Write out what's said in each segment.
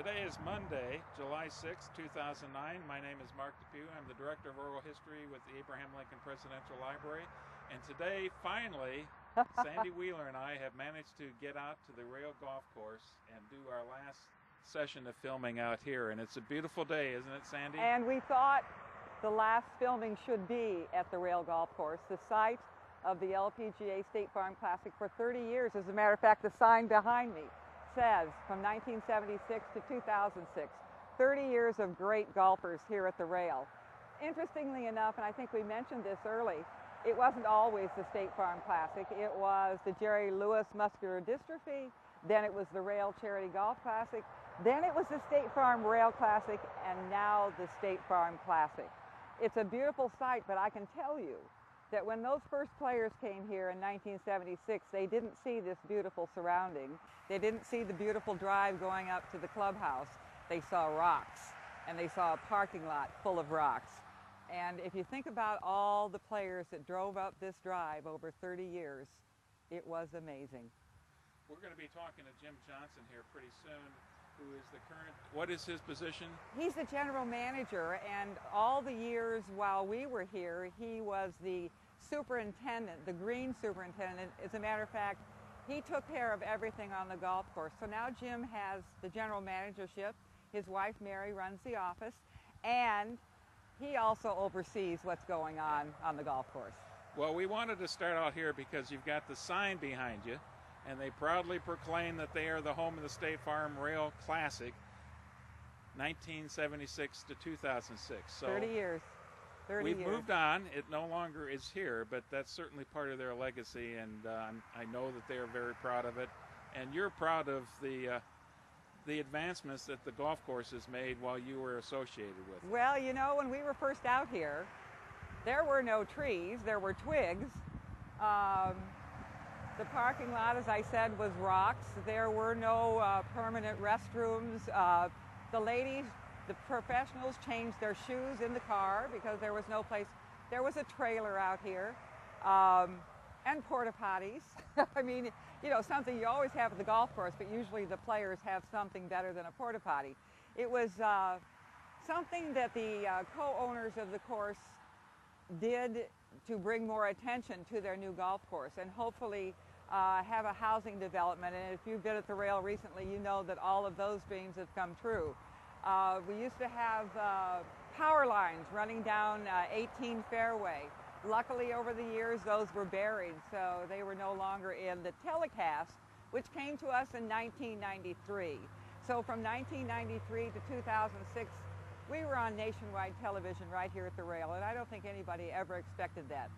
Today is Monday, July 6, 2009. My name is Mark Depew. I'm the Director of Oral History with the Abraham Lincoln Presidential Library. And today, finally, Sandy Wheeler and I have managed to get out to the Rail Golf Course and do our last session of filming out here. And it's a beautiful day, isn't it, Sandy? And we thought the last filming should be at the Rail Golf Course, the site of the LPGA State Farm Classic for 30 years. As a matter of fact, the sign behind me says from 1976 to 2006, 30 years of great golfers here at the Rail. Interestingly enough, and I think we mentioned this early, it wasn't always the State Farm Classic. It was the Jerry Lewis Muscular Dystrophy, then it was the Rail Charity Golf Classic, then it was the State Farm Rail Classic, and now the State Farm Classic. It's a beautiful site, but I can tell you that when those first players came here in 1976, they didn't see this beautiful surrounding. They didn't see the beautiful drive going up to the clubhouse. They saw rocks, and they saw a parking lot full of rocks. And if you think about all the players that drove up this drive over 30 years, it was amazing. We're going to be talking to Jim Johnson here pretty soon, who is the current, what is his position? He's the general manager, and all the years while we were here, he was the superintendent, the green superintendent. As a matter of fact, he took care of everything on the golf course. So now Jim has the general managership. His wife Mary runs the office, and he also oversees what's going on the golf course. Well, we wanted to start out here because you've got the sign behind you, and they proudly proclaim that they are the home of the State Farm Rail Classic, 1976 to 2006. So 30 years. 30 we've years. moved on. It no longer is here, but that's certainly part of their legacy, and I know that they are very proud of it. And you're proud of the advancements that the golf course has made while you were associated with it. Well, you know, when we were first out here, there were no trees, there were twigs. The parking lot, as I said, was rocks. There were no permanent restrooms. The ladies, the professionals, changed their shoes in the car because there was no place. There was a trailer out here, and porta potties. I mean, you know, something you always have at the golf course, but usually the players have something better than a porta potty. It was something that the co-owners of the course did to bring more attention to their new golf course, and hopefully have a housing development. And if you've been at the Rail recently, you know that all of those dreams have come true. We used to have power lines running down 18 Fairway. Luckily, over the years, those were buried, so they were no longer in the telecast, which came to us in 1993. So from 1993 to 2006, we were on nationwide television right here at the Rail, and I don't think anybody ever expected that.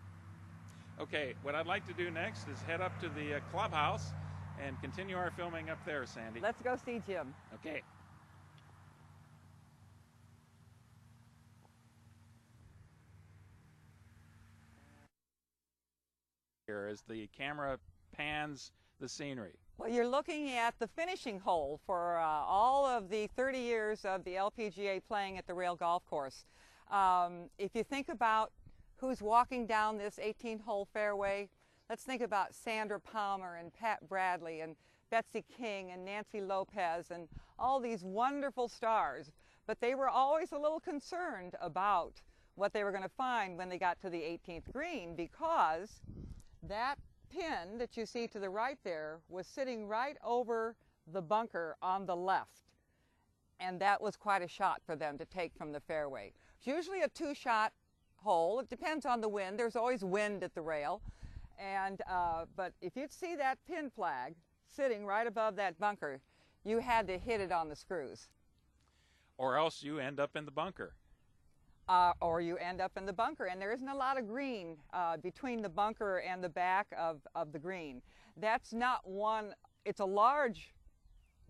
Okay, what I'd like to do next is head up to the clubhouse and continue our filming up there, Sandy. Let's go see Jim. Okay. Here as the camera pans the scenery. Well, you're looking at the finishing hole for all of the 30 years of the LPGA playing at the Rail Golf Course. If you think about who's walking down this 18-hole fairway, let's think about Sandra Palmer and Pat Bradley and Betsy King and Nancy Lopez and all these wonderful stars. But they were always a little concerned about what they were going to find when they got to the 18th green, because that pin that you see to the right there was sitting right over the bunker on the left. And that was quite a shot for them to take from the fairway. It's usually a two-shot hole. It depends on the wind. There's always wind at the Rail. And but if you'd see that pin flag sitting right above that bunker, you had to hit it on the screws. Or else you end up in the bunker. Or you end up in the bunker, and there isn't a lot of green between the bunker and the back of the green. That's not one, it's a large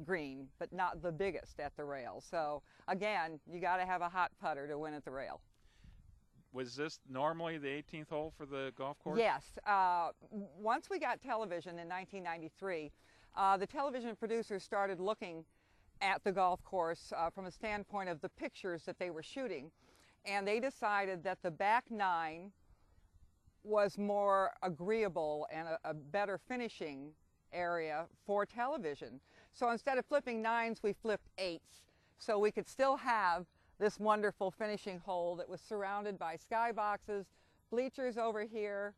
green, but not the biggest at the Rail. So again, you got to have a hot putter to win at the Rail. Was this normally the 18th hole for the golf course? Yes. Once we got television in 1993, the television producers started looking at the golf course from a standpoint of the pictures that they were shooting. And they decided that the back nine was more agreeable and a better finishing area for television. So instead of flipping 9s, we flipped 8s. So we could still have this wonderful finishing hole that was surrounded by skyboxes, bleachers over here,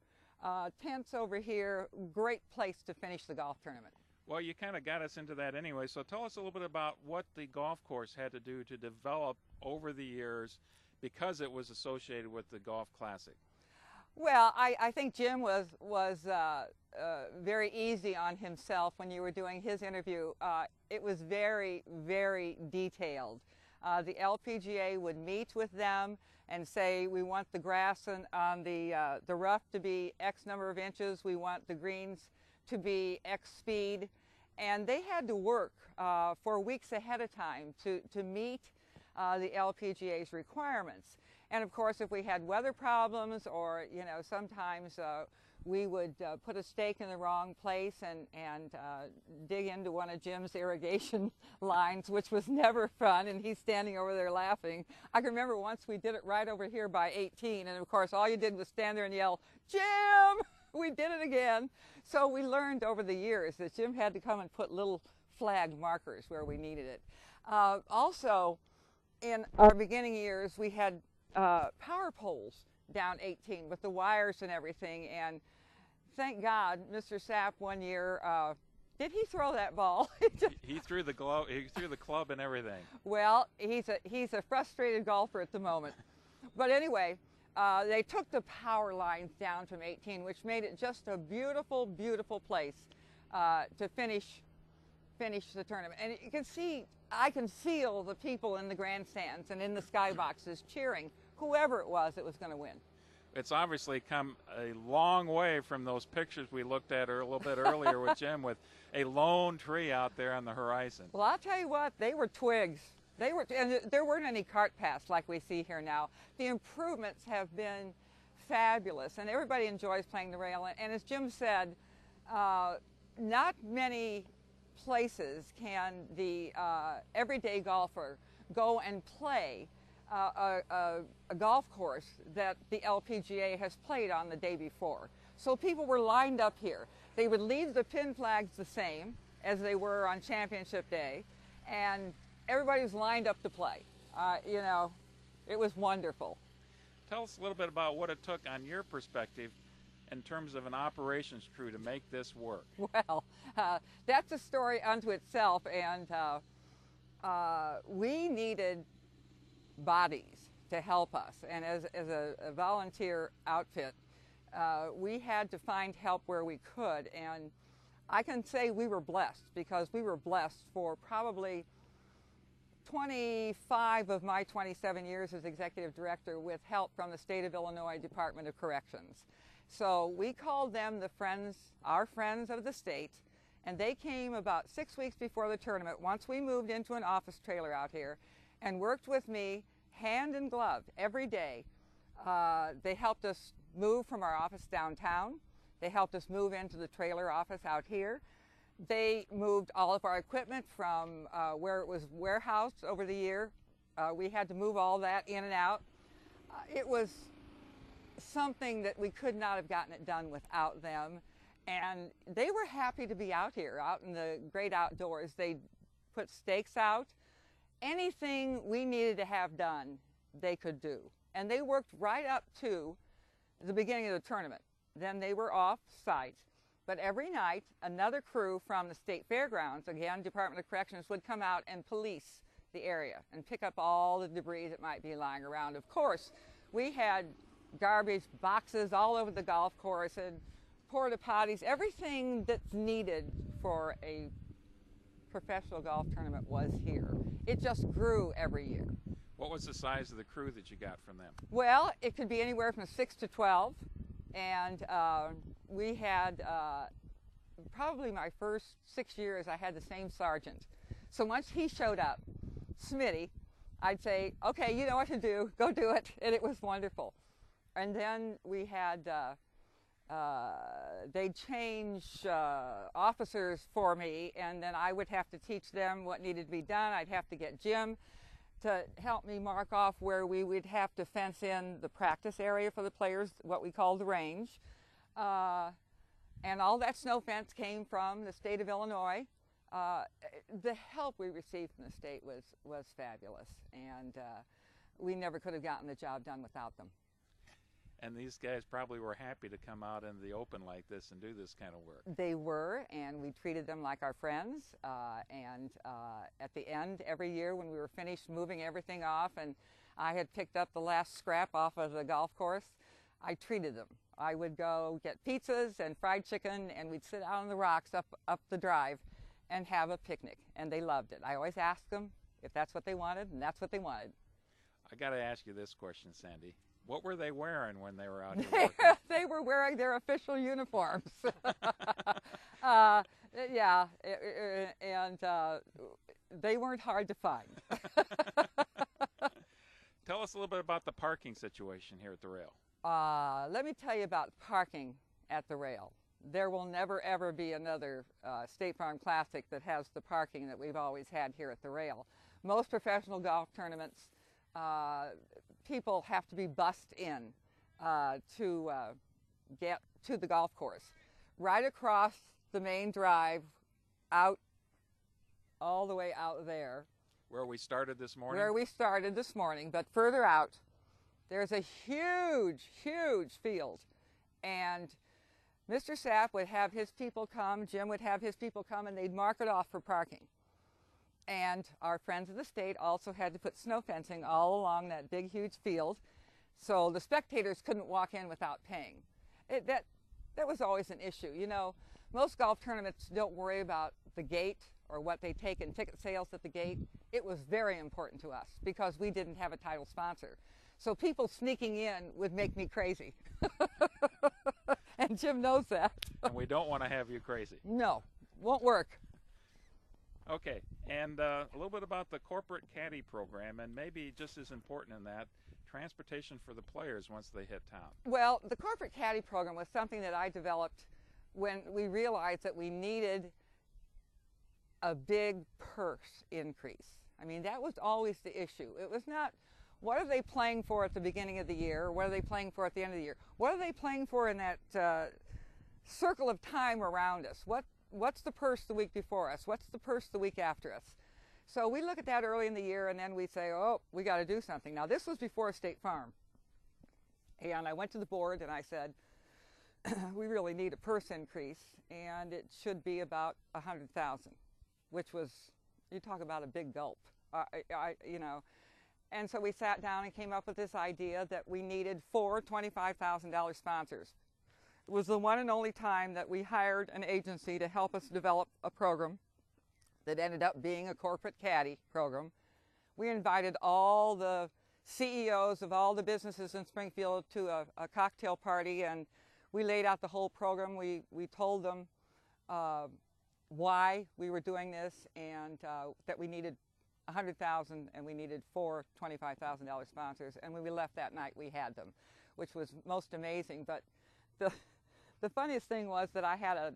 tents over here. Great place to finish the golf tournament. Well, you kind of got us into that anyway, so tell us a little bit about what the golf course had to do to develop over the years because it was associated with the Golf Classic. Well, I think Jim was very easy on himself when you were doing his interview. It was very, very detailed. The LPGA would meet with them and say, we want the grass on the rough to be X number of inches, we want the greens to be X speed, and they had to work for weeks ahead of time to meet the LPGA's requirements. And of course, if we had weather problems, or sometimes we would put a stake in the wrong place and dig into one of Jim's irrigation lines, which was never fun, and he's standing over there laughing. I can remember once we did it right over here by 18, and of course all you did was stand there and yell, "Jim!" We did it again. So we learned over the years that Jim had to come and put little flag markers where we needed it. Also, in our beginning years, we had power poles down 18 with the wires and everything, and thank God Mr. Sapp one year, did he throw that ball? He threw the glove, he threw the club and everything. Well, he's a frustrated golfer at the moment. But anyway, they took the power lines down from 18, which made it just a beautiful, beautiful place to finish the tournament. And you can see, I can feel the people in the grandstands and in the skyboxes cheering whoever it was that was going to win. It's obviously come a long way from those pictures we looked at a little bit earlier with Jim, with a lone tree out there on the horizon. Well, I'll tell you what, they were twigs. And there weren't any cart paths like we see here now. The improvements have been fabulous, and everybody enjoys playing the rail. And as Jim said, not many places can the everyday golfer go and play a golf course that the LPGA has played on the day before. So people were lined up here. They would leave the pin flags the same as they were on championship day, and everybody was lined up to play. It was wonderful. Tell us a little bit about what it took on your perspective in terms of an operations crew to make this work. Well, that's a story unto itself, and we needed bodies to help us. And as a volunteer outfit, we had to find help where we could. And I can say we were blessed, because we were blessed for probably 25 of my 27 years as executive director with help from the State of Illinois Department of Corrections. So we called them our friends of the state, and they came about 6 weeks before the tournament, once we moved into an office trailer out here, and worked with me hand in glove every day. They helped us move from our office downtown. They helped us move into the trailer office out here. They moved all of our equipment from where it was warehoused over the year. We had to move all that in and out. It was something that we could not have gotten it done without them. And they were happy to be out here, out in the great outdoors. They put stakes out. Anything we needed to have done, they could do. And they worked right up to the beginning of the tournament. Then they were off site. But every night, another crew from the state fairgrounds, again, Department of Corrections, would come out and police the area and pick up all the debris that might be lying around. Of course, we had garbage boxes all over the golf course and porta potties. Everything that's needed for a professional golf tournament was here. It just grew every year. What was the size of the crew that you got from them? Well, it could be anywhere from 6 to 12. And we had, probably my first 6 years, I had the same sergeant. So once he showed up, Smitty, I'd say, okay, you know what to do, go do it. And it was wonderful. And then we had, they'd change officers for me, and then I would have to teach them what needed to be done. I'd have to get Jim to help me mark off where we would have to fence in the practice area for the players, what we call the range. And all that snow fence came from the state of Illinois. The help we received from the state was fabulous, and we never could have gotten the job done without them. And these guys probably were happy to come out in the open like this and do this kind of work. They were, and we treated them like our friends. At the end, every year when we were finished moving everything off and I had picked up the last scrap off of the golf course, I treated them. I would go get pizzas and fried chicken, and we'd sit out on the rocks up the drive and have a picnic, and they loved it. I always asked them if that's what they wanted, and that's what they wanted. I got to ask you this question, Sandy. What were they wearing when they were out here working? They were wearing their official uniforms. Yeah, and they weren't hard to find. Tell us a little bit about the parking situation here at the rail. Let me tell you about parking at the rail. There will never ever be another State Farm Classic that has the parking that we've always had here at the rail. Most professional golf tournaments, people have to be bussed in to get to the golf course. Right across the main drive, out, all the way out there. Where we started this morning? Where we started this morning, but further out, there's a huge, huge field. And Mr. Sapp would have his people come, Jim would have his people come, and they'd mark it off for parking. And our friends of the state also had to put snow fencing all along that big, huge field, so the spectators couldn't walk in without paying. That was always an issue. You know, most golf tournaments don't worry about the gate or what they take in ticket sales at the gate. It was very important to us because we didn't have a title sponsor. So people sneaking in would make me crazy. And Jim knows that. And we don't want to have you crazy. No, won't work. Okay, and a little bit about the corporate caddy program, and maybe just as important in that, transportation for the players once they hit town. Well, the corporate caddy program was something that I developed when we realized that we needed a big purse increase. I mean, that was always the issue. It was not, what are they playing for at the beginning of the year, or what are they playing for at the end of the year? What are they playing for in that circle of time around us? What's the purse the week before us? What's the purse the week after us? So we look at that early in the year, and then we say, oh, we got to do something. Now, this was before State Farm. And I went to the board and I said, we really need a purse increase, and it should be about $100,000, which was, you talk about a big gulp, you know. And so we sat down and came up with this idea that we needed 4 $25,000 sponsors. It was the one and only time that we hired an agency to help us develop a program that ended up being a corporate caddy program. We invited all the CEOs of all the businesses in Springfield to a cocktail party, and we laid out the whole program. We told them why we were doing this, and that we needed $100,000 and we needed 4 $25,000 sponsors. And when we left that night, we had them, which was most amazing. But the funniest thing was that I had a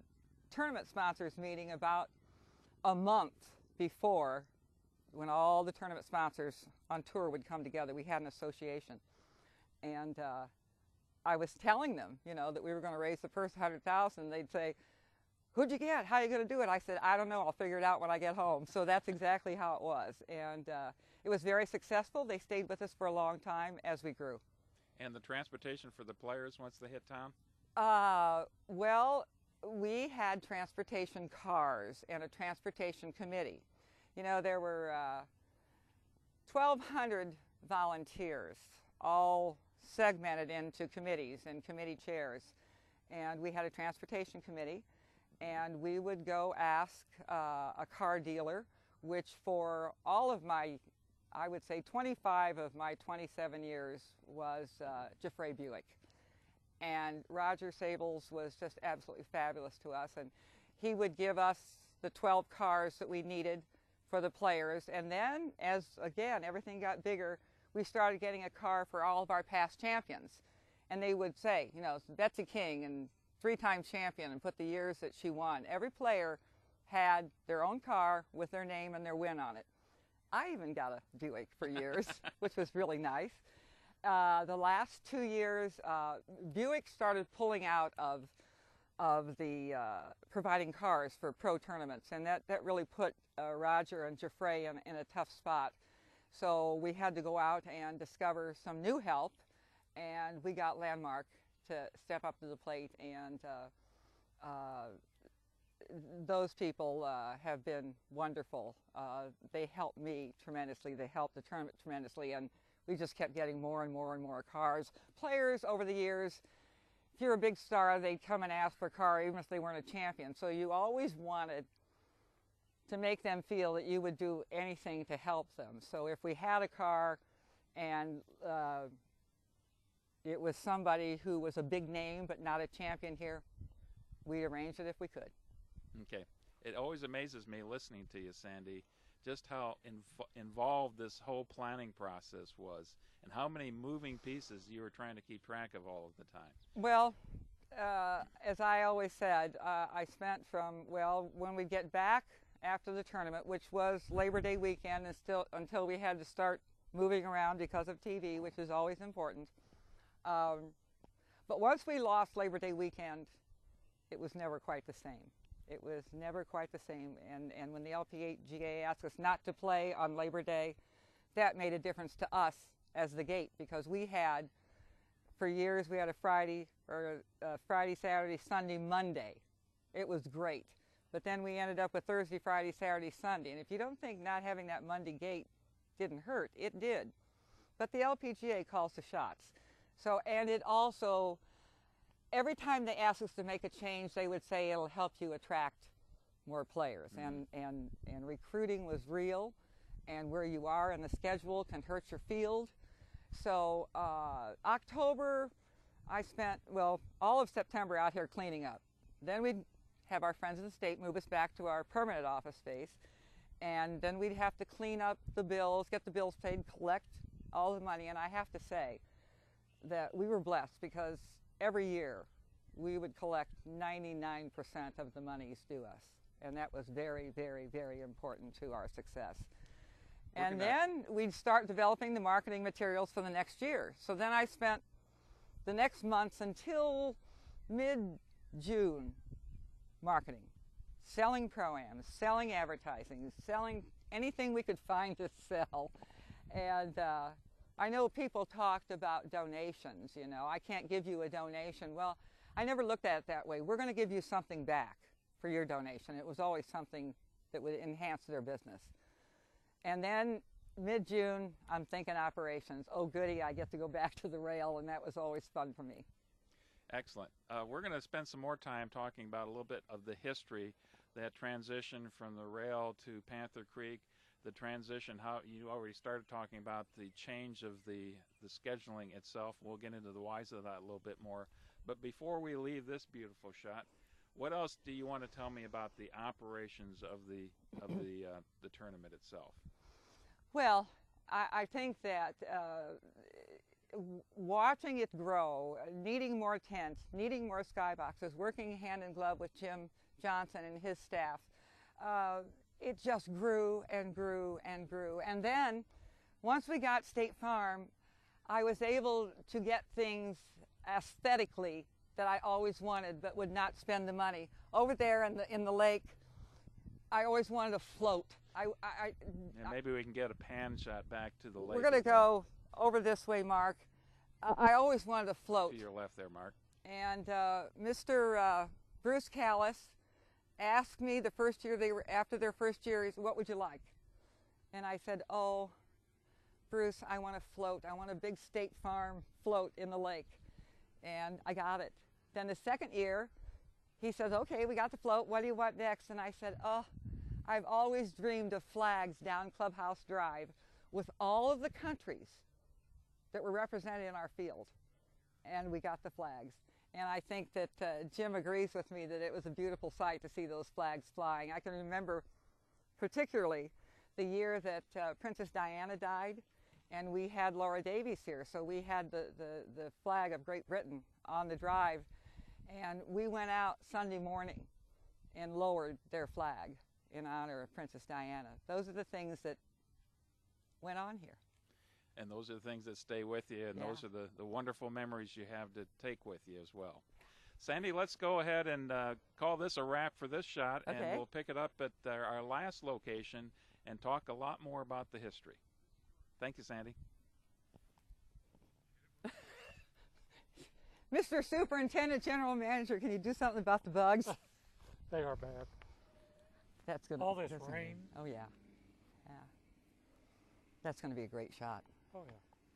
tournament sponsors meeting about a month before, when all the tournament sponsors on tour would come together. We had an association, and I was telling them, you know, that we were going to raise the first $100,000. They'd say, "Who'd you get? How are you going to do it?" I said, "I don't know. I'll figure it out when I get home." So that's exactly how it was, and it was very successful. They stayed with us for a long time as we grew. And the transportation for the players once they hit town? Well, we had transportation cars and a transportation committee. You know, there were 1,200 volunteers, all segmented into committees and committee chairs. And we had a transportation committee, and we would go ask a car dealer, which for all of my, I would say 25 of my 27 years was Giuffre Buick. And Roger Sables was just absolutely fabulous to us, and he would give us the 12 cars that we needed for the players. And then, as again everything got bigger, we started getting a car for all of our past champions. And they would say, you know, Betsy King, and 3-time champion, and put the years that she won. Every player had their own car with their name and their win on it. I even got a Buick for years, which was really nice. The last 2 years, Buick started pulling out of of the providing cars for pro tournaments, and that really put Roger and Geoffrey in a tough spot. So we had to go out and discover some new help, and we got Landmark to step up to the plate, and those people have been wonderful. They helped me tremendously. They helped the tournament tremendously, and we just kept getting more and more and more cars. Players over the years, if you're a big star, they'd come and ask for a car even if they weren't a champion. So you always wanted to make them feel that you would do anything to help them. So if we had a car and it was somebody who was a big name but not a champion here, we'd arrange it if we could. Okay. It always amazes me listening to you, Sandy, just how involved this whole planning process was and how many moving pieces you were trying to keep track of all of the time. Well, as I always said, I spent from, well, when we get back after the tournament, which was Labor Day weekend, and still until we had to start moving around because of TV, which is always important. But once we lost Labor Day weekend, it was never quite the same. It was never quite the same. And when the LPGA asked us not to play on Labor Day, that made a difference to us as the gate, because we had, for years, we had a Friday, Saturday, Sunday, Monday. It was great. But then we ended up with Thursday, Friday, Saturday, Sunday. And if you don't think not having that Monday gate didn't hurt, it did. But the LPGA calls the shots. So, and it also, every time they asked us to make a change, they would say it'll help you attract more players. Mm-hmm. And recruiting was real, and where you are in the schedule can hurt your field. So October, I spent, well, all of September out here cleaning up. Then we'd have our friends in the state move us back to our permanent office space, and then we'd have to clean up the bills, get the bills paid, collect all the money. And I have to say that we were blessed, because every year we would collect 99% of the monies due us, and that was very, very, very important to our success. And then we'd start developing the marketing materials for the next year. So then I spent the next months until mid-June marketing, selling pro-ams, selling advertising, selling anything we could find to sell. And I know people talked about donations, you know, I can't give you a donation. Well, I never looked at it that way. We're going to give you something back for your donation. It was always something that would enhance their business. And then mid-June, I'm thinking operations. Oh, goody, I get to go back to the rail, and that was always fun for me. Excellent. We're going to spend some more time talking about a little bit of the history, that transition from the rail to Panther Creek, the transition, how you already started talking about the change of the scheduling itself. We'll get into the whys of that a little bit more. But before we leave this beautiful shot, what else do you want to tell me about the operations of the tournament itself? Well, I think that watching it grow, needing more tents, needing more skyboxes, working hand in glove with Jim Johnson and his staff, it just grew and grew and grew. And then once we got State Farm, I was able to get things aesthetically that I always wanted but would not spend the money. Over there in the lake, I always wanted to float. Maybe we can get a pan shot back to the lake. We're going to go over this way, Mark. I always wanted to float. To your left there, Mark. And Mr. Bruce Callis asked me the first year after their first year, he said, "What would you like?" And I said, "Oh, Bruce, I want to float. I want a big State Farm float in the lake." And I got it. Then the second year, he says, "Okay, we got the float. What do you want next?" And I said, "Oh, I've always dreamed of flags down Clubhouse Drive with all of the countries that were represented in our field." And we got the flags. And I think that Jim agrees with me that it was a beautiful sight to see those flags flying. I can remember particularly the year that Princess Diana died, and we had Laura Davies here. So we had the flag of Great Britain on the drive, and we went out Sunday morning and lowered their flag in honor of Princess Diana. Those are the things that went on here. And those are the things that stay with you, and those are the wonderful memories you have to take with you as well. Sandy, let's go ahead and call this a wrap for this shot, Okay. and we'll pick it up at our last location and talk a lot more about the history. Thank you, Sandy. Mr. Superintendent, General Manager, can you do something about the bugs? They are bad. That's good. All this rain. Oh, yeah. Yeah. That's going to be a great shot. Oh, yeah.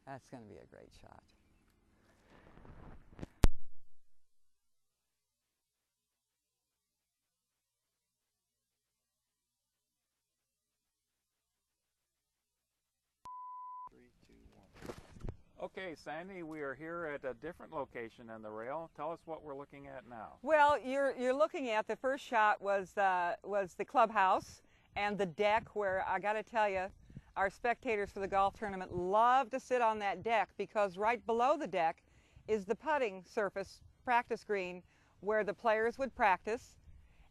That's going to be a great shot. Okay, Sandy, we are here at a different location in the rail. Tell us what we're looking at now. Well, you're looking at the first shot was the clubhouse and the deck, where I got to tell you, our spectators for the golf tournament love to sit on that deck, because right below the deck is the putting surface, practice green, where the players would practice,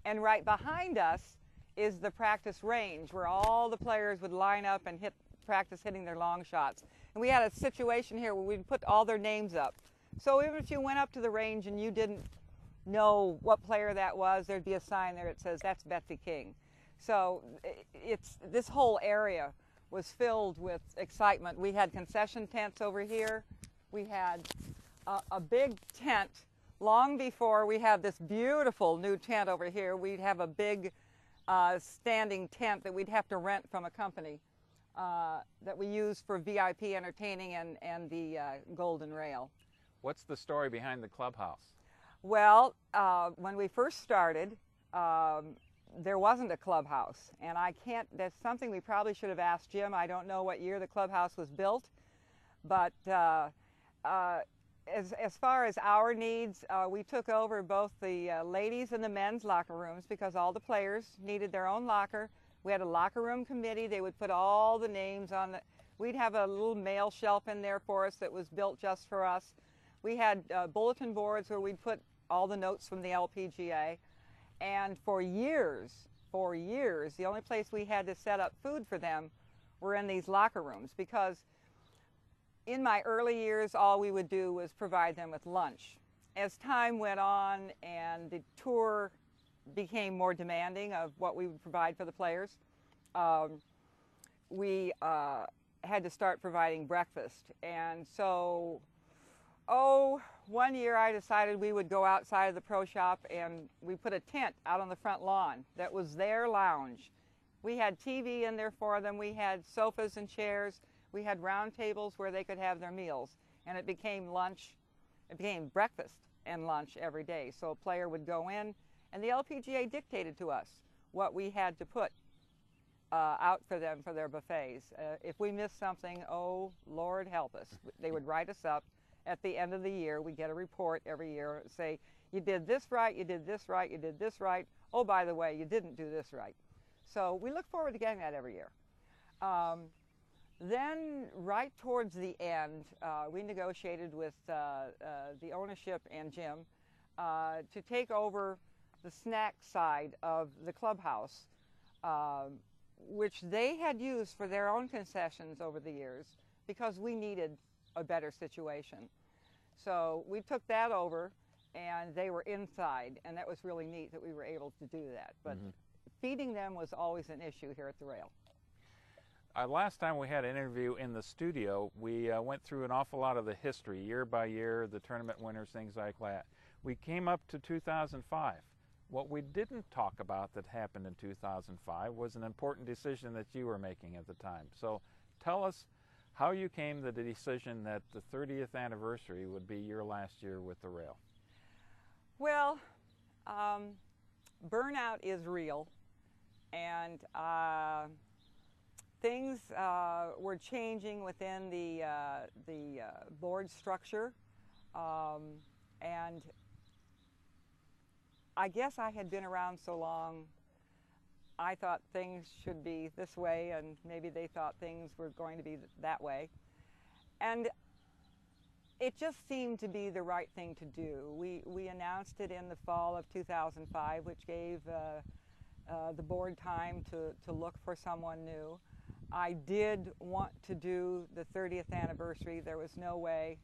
and right behind us is the practice range, where all the players would line up and practice hitting their long shots. And we had a situation here where we'd put all their names up. So even if you went up to the range and you didn't know what player that was, there'd be a sign there that says, that's Betsy King. So this whole area was filled with excitement. We had concession tents over here. We had a big tent. Long before we had this beautiful new tent over here, we'd have a big standing tent that we'd have to rent from a company that we use for VIP entertaining and the Golden Rail. What's the story behind the clubhouse? Well, when we first started, there wasn't a clubhouse, and that's something we probably should have asked Jim. I don't know what year the clubhouse was built, but as far as our needs, we took over both the ladies and the men's locker rooms, because all the players needed their own locker. We had a locker room committee. They would put all the names on we'd have a little mail shelf in there for us that was built just for us. We had bulletin boards where we'd put all the notes from the LPGA. And for years, the only place we had to set up food for them were in these locker rooms, because in my early years, all we would do was provide them with lunch. As time went on and the tour became more demanding of what we would provide for the players, we had to start providing breakfast. And so, one year I decided we would go outside of the pro shop, and we put a tent out on the front lawn that was their lounge. We had TV in there for them. We had sofas and chairs. We had round tables where they could have their meals. And it became lunch. It became breakfast and lunch every day. So a player would go in, and the LPGA dictated to us what we had to put out for them for their buffets. If we missed something, oh, Lord help us. They would write us up. At the end of the year, we get a report every year, say, you did this right, you did this right, you did this right. Oh, by the way, you didn't do this right. So we look forward to getting that every year. Then right towards the end, we negotiated with the ownership and Jim to take over the snack side of the clubhouse, which they had used for their own concessions over the years, because we needed a better situation. So we took that over, and they were inside, and that was really neat that we were able to do that. But feeding them was always an issue here at the rail. Last time we had an interview in the studio, we went through an awful lot of the history, year by year, the tournament winners, things like that. We came up to 2005. What we didn't talk about that happened in 2005 was an important decision that you were making at the time. So tell us how you came to the decision that the 30th anniversary would be your last year with the rail. Well, burnout is real, and things were changing within the board structure, and I guess I had been around so long, I thought things should be this way, and maybe they thought things were going to be that way. And it just seemed to be the right thing to do. We announced it in the fall of 2005, which gave the board time to look for someone new. I did want to do the 30th anniversary. There was no way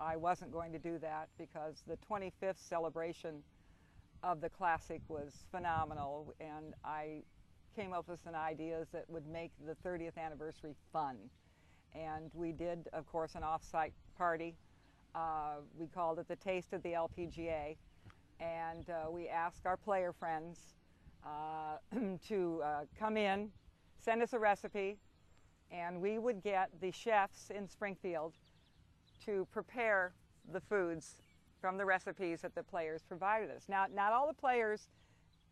I wasn't going to do that because the 25th celebration of the Classic was phenomenal, and I came up with some ideas that would make the 30th anniversary fun. And we did, of course, an off-site party. We called it the Taste of the LPGA, and we asked our player friends to come in, send us a recipe, and we would get the chefs in Springfield to prepare the foods from the recipes that the players provided us. Now, not all the players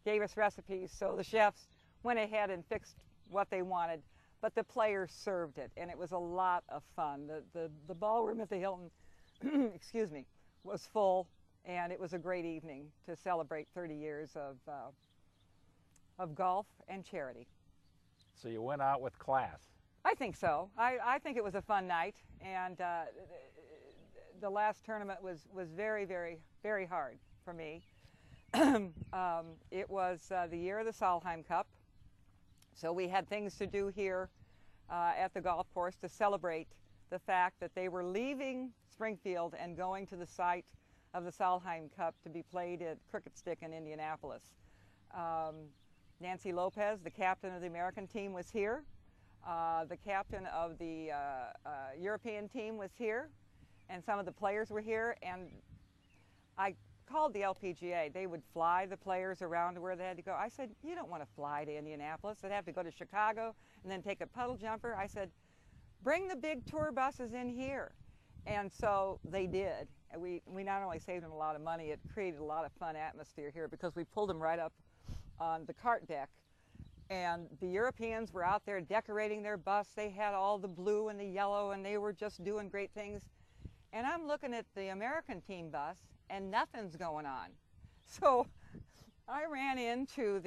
gave us recipes, so the chefs went ahead and fixed what they wanted, but the players served it, and it was a lot of fun. The ballroom at the Hilton, excuse me, was full, and it was a great evening to celebrate 30 years of golf and charity. So you went out with class. I think so. I think it was a fun night, and the last tournament was very, very, very hard for me. It was the year of the Solheim Cup, so we had things to do here at the golf course to celebrate the fact that they were leaving Springfield and going to the site of the Solheim Cup to be played at Cricket Stick in Indianapolis. Nancy Lopez, the captain of the American team, was here. The captain of the European team was here, and some of the players were here, and I called the LPGA. They would fly the players around to where they had to go. I said, you don't want to fly to Indianapolis. They'd have to go to Chicago and then take a puddle jumper. I said, bring the big tour buses in here. And so they did. And we not only saved them a lot of money, it created a lot of fun atmosphere here because we pulled them right up on the cart deck. And the Europeans were out there decorating their bus. They had all the blue and the yellow, and they were just doing great things. And I'm looking at the American team bus, and nothing's going on. So I ran into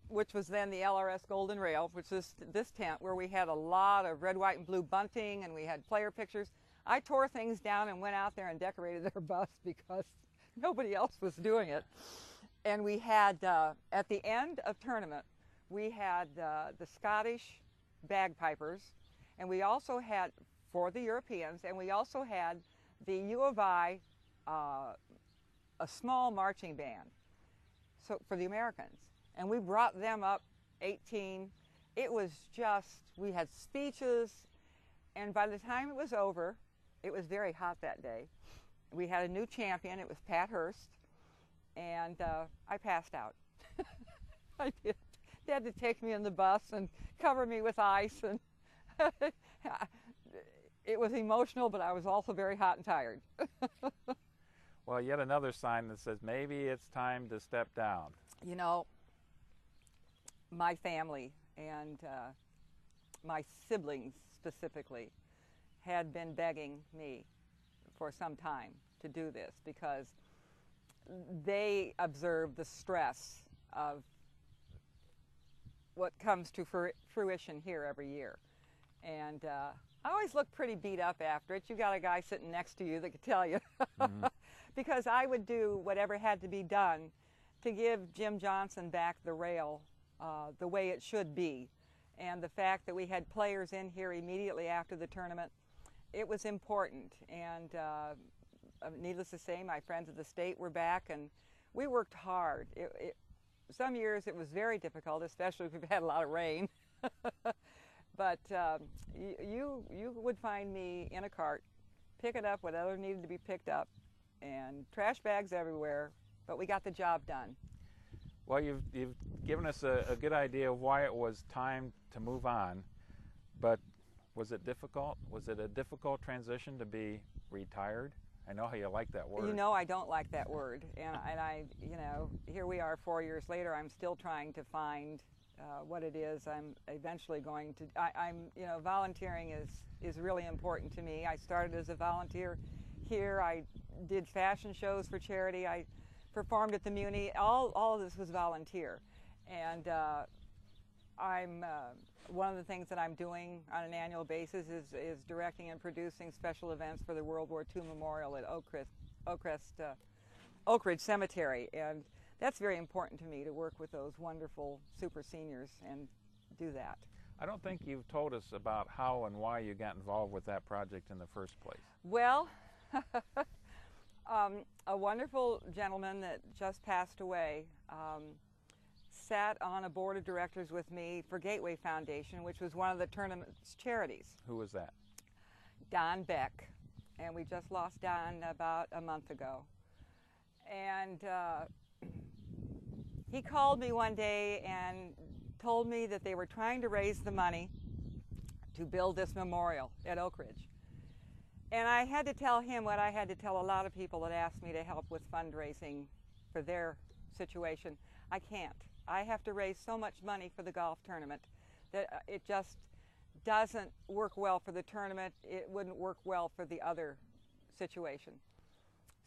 which was then the LRS Golden Rail, which is this tent where we had a lot of red, white, and blue bunting, and we had player pictures. I tore things down and went out there and decorated their bus because nobody else was doing it. And we had, at the end of tournament, we had the Scottish bagpipers, and we also had, for the Europeans, and we also had the U of I, a small marching band, so for the Americans. And we brought them up 18. It was just, we had speeches, and by the time it was over, it was very hot that day. We had a new champion. It was Pat Hurst, and I passed out. I did. They had to take me in the bus and cover me with ice, and it was emotional, but I was also very hot and tired. Well, yet another sign that says maybe it's time to step down. You know, my family and my siblings specifically had been begging me for some time to do this because they observed the stress of what comes to fruition here every year. And I always look pretty beat up after it. You got a guy sitting next to you that could tell you. Mm-hmm. Because I would do whatever had to be done to give Jim Johnson back the rail the way it should be. And the fact that we had players in here immediately after the tournament, it was important. And needless to say, my friends at the state were back, and we worked hard. Some years it was very difficult, especially if we've had a lot of rain. But you would find me in a cart, picking up whatever needed to be picked up, and trash bags everywhere, but we got the job done. Well, you've given us a good idea of why it was time to move on, but was it difficult? Was it a difficult transition to be retired? I know how you like that word. You know, I don't like that word, and I, you know, here we are 4 years later. I'm still trying to find what it is. I'm eventually going to. You know, volunteering is really important to me. I started as a volunteer here. I did fashion shows for charity. I performed at the Muni. All of this was volunteer, and one of the things that I'm doing on an annual basis is directing and producing special events for the World War II Memorial at Oak Ridge Cemetery, and that's very important to me to work with those wonderful super seniors and do that. I don't think you've told us about how and why you got involved with that project in the first place. Well, A wonderful gentleman that just passed away sat on a board of directors with me for Gateway Foundation, which was one of the tournament's charities. Who was that? Don Beck, and we just lost Don about a month ago. And he called me one day and told me that they were trying to raise the money to build this memorial at Oak Ridge. And I had to tell him what I had to tell a lot of people that asked me to help with fundraising for their situation. I can't. I have to raise so much money for the golf tournament that it just doesn't work well for the tournament. It wouldn't work well for the other situation.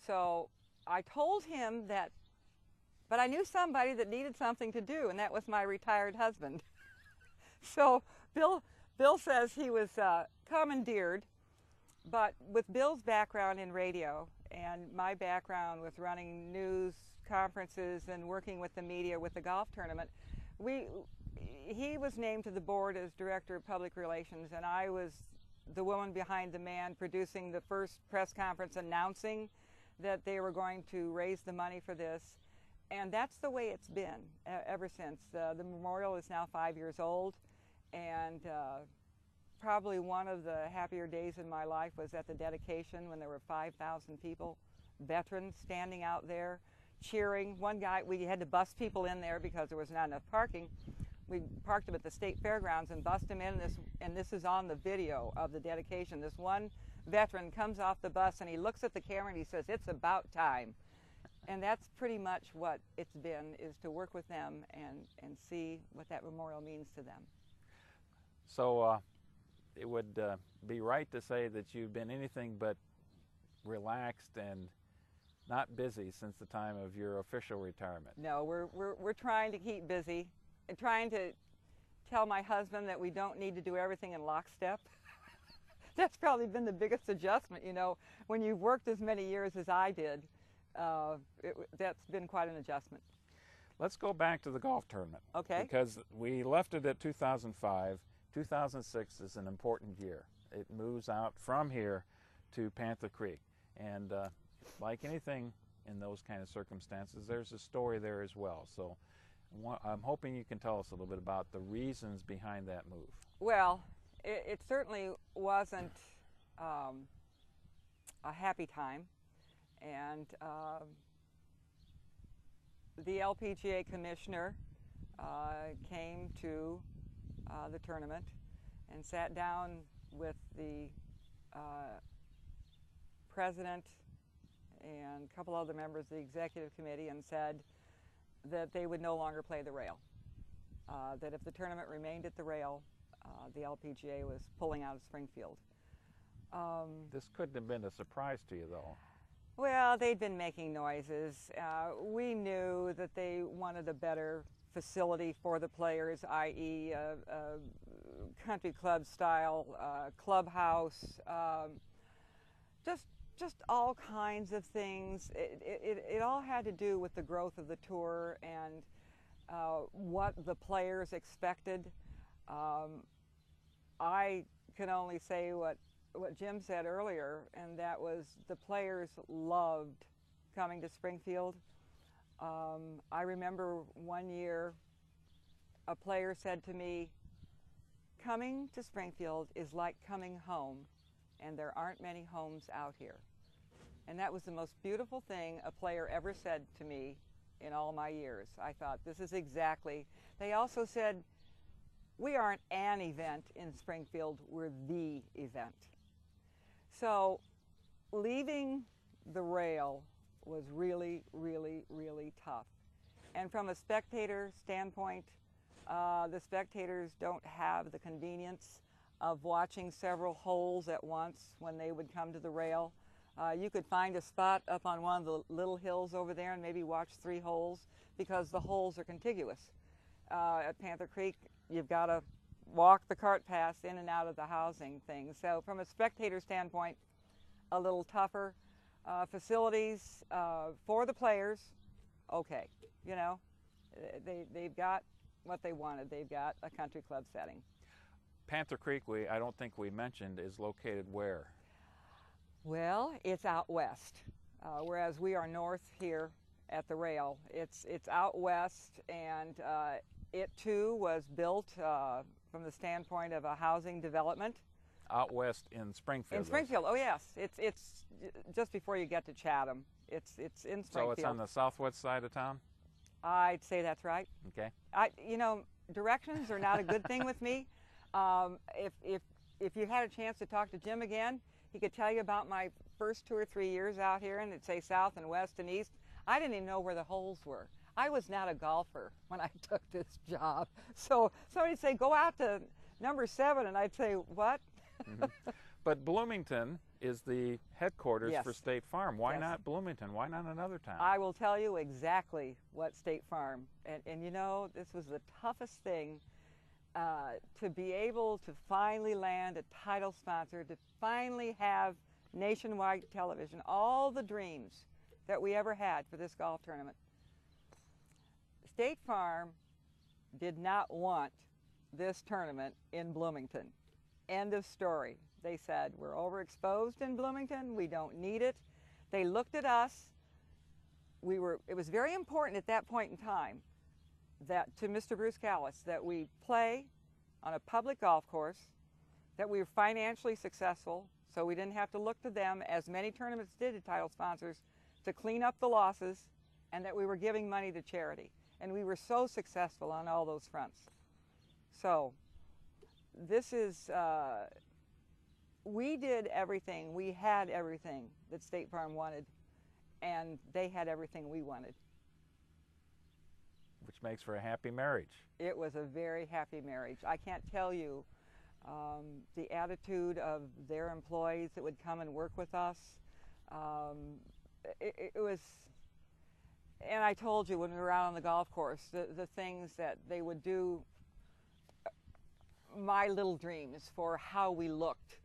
So I told him that, but I knew somebody that needed something to do, and that was my retired husband. So Bill says he was commandeered, but with Bill's background in radio and my background with running news conferences and working with the media with the golf tournament, he was named to the board as Director of Public Relations, and I was the woman behind the man producing the first press conference announcing that they were going to raise the money for this. And that's the way it's been ever since. The memorial is now 5 years old, and probably one of the happier days in my life was at the dedication when there were 5,000 people, veterans, standing out there cheering. One guy, we had to bus people in there because there was not enough parking. We parked them at the state fairgrounds and bussed them in, and this is on the video of the dedication. This one veteran comes off the bus and he looks at the camera and he says, "It's about time." And that's pretty much what it's been, is to work with them and see what that memorial means to them. So it would be right to say that you've been anything but relaxed and not busy since the time of your official retirement. No, we're trying to keep busy and trying to tell my husband that we don't need to do everything in lockstep. That's probably been the biggest adjustment, you know, when you've worked as many years as I did. That's been quite an adjustment. Let's go back to the golf tournament. Okay. Because we left it at 2005. 2006 is an important year. It moves out from here to Panther Creek. And like anything in those kind of circumstances, there's a story there as well. So I'm hoping you can tell us a little bit about the reasons behind that move. Well, it certainly wasn't a happy time. And the LPGA commissioner came to the tournament and sat down with the president and a couple other members of the executive committee and said that they would no longer play the rail. That if the tournament remained at the rail, the LPGA was pulling out of Springfield. This couldn't have been a surprise to you, though. Well, they'd been making noises. We knew that they wanted a better facility for the players, i.e. a country club style clubhouse, just all kinds of things. It all had to do with the growth of the tour and what the players expected. I can only say what Jim said earlier, and that was the players loved coming to Springfield. I remember one year a player said to me, "Coming to Springfield is like coming home, and there aren't many homes out here." And that was the most beautiful thing a player ever said to me in all my years. I thought, this is exactly. They also said, "We aren't an event in Springfield, we're the event." So leaving the rail was really, really, really tough. And from a spectator standpoint, the spectators don't have the convenience of watching several holes at once when they would come to the rail. You could find a spot up on one of the little hills over there and maybe watch 3 holes because the holes are contiguous. At Panther Creek, you've got to walk the cart paths in and out of the housing things. So from a spectator standpoint, a little tougher. Facilities for the players, okay. You know, they've got what they wanted. They've got a country club setting. Panther Creek, I don't think we mentioned, is located where? Well, it's out west, whereas we are north here at the rail. It's out west, and it too was built from the standpoint of a housing development. Out west in Springfield. In Springfield, oh yes, it's just before you get to Chatham. It's in Springfield. So it's on the southwest side of town? I'd say that's right. Okay. You know, directions are not a good thing with me. If you had a chance to talk to Jim again, he could tell you about my first 2 or 3 years out here, and it'd say south and west and east. I didn't even know where the holes were. I was not a golfer when I took this job. So somebody'd say, go out to number 7, and I'd say, what? Mm-hmm. But Bloomington is the headquarters Yes. for State Farm. Why Yes. not Bloomington? Why not another town? I will tell you exactly what State Farm, and you know, this was the toughest thing, to be able to finally land a title sponsor, to finally have nationwide television, all the dreams that we ever had for this golf tournament. State Farm did not want this tournament in Bloomington. End of story. They said, we're overexposed in Bloomington, we don't need it. They looked at us. It was very important at that point in time that to Mr. Bruce Callis that we play on a public golf course, that we were financially successful, so we didn't have to look to them, as many tournaments did to title sponsors, to clean up the losses, and that we were giving money to charity. And we were so successful on all those fronts. So this is, we did everything, we had everything that State Farm wanted, and they had everything we wanted. Which makes for a happy marriage. It was a very happy marriage. I can't tell you the attitude of their employees that would come and work with us. It was, and I told you when we were out on the golf course, the things that they would do, my little dreams for how we looked.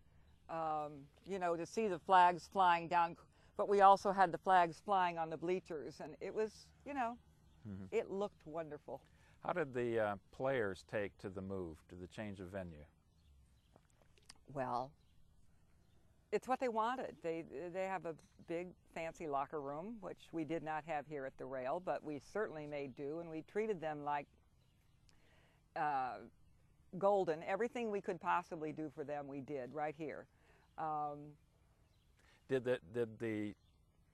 You know, to see the flags flying down, but we also had the flags flying on the bleachers, and it was, you know, Mm-hmm. it looked wonderful. How did the players take to the move, to the change of venue? Well, it's what they wanted. They have a big fancy locker room, which we did not have here at the rail, but we certainly made do, and we treated them like golden. Everything we could possibly do for them, we did right here. Did the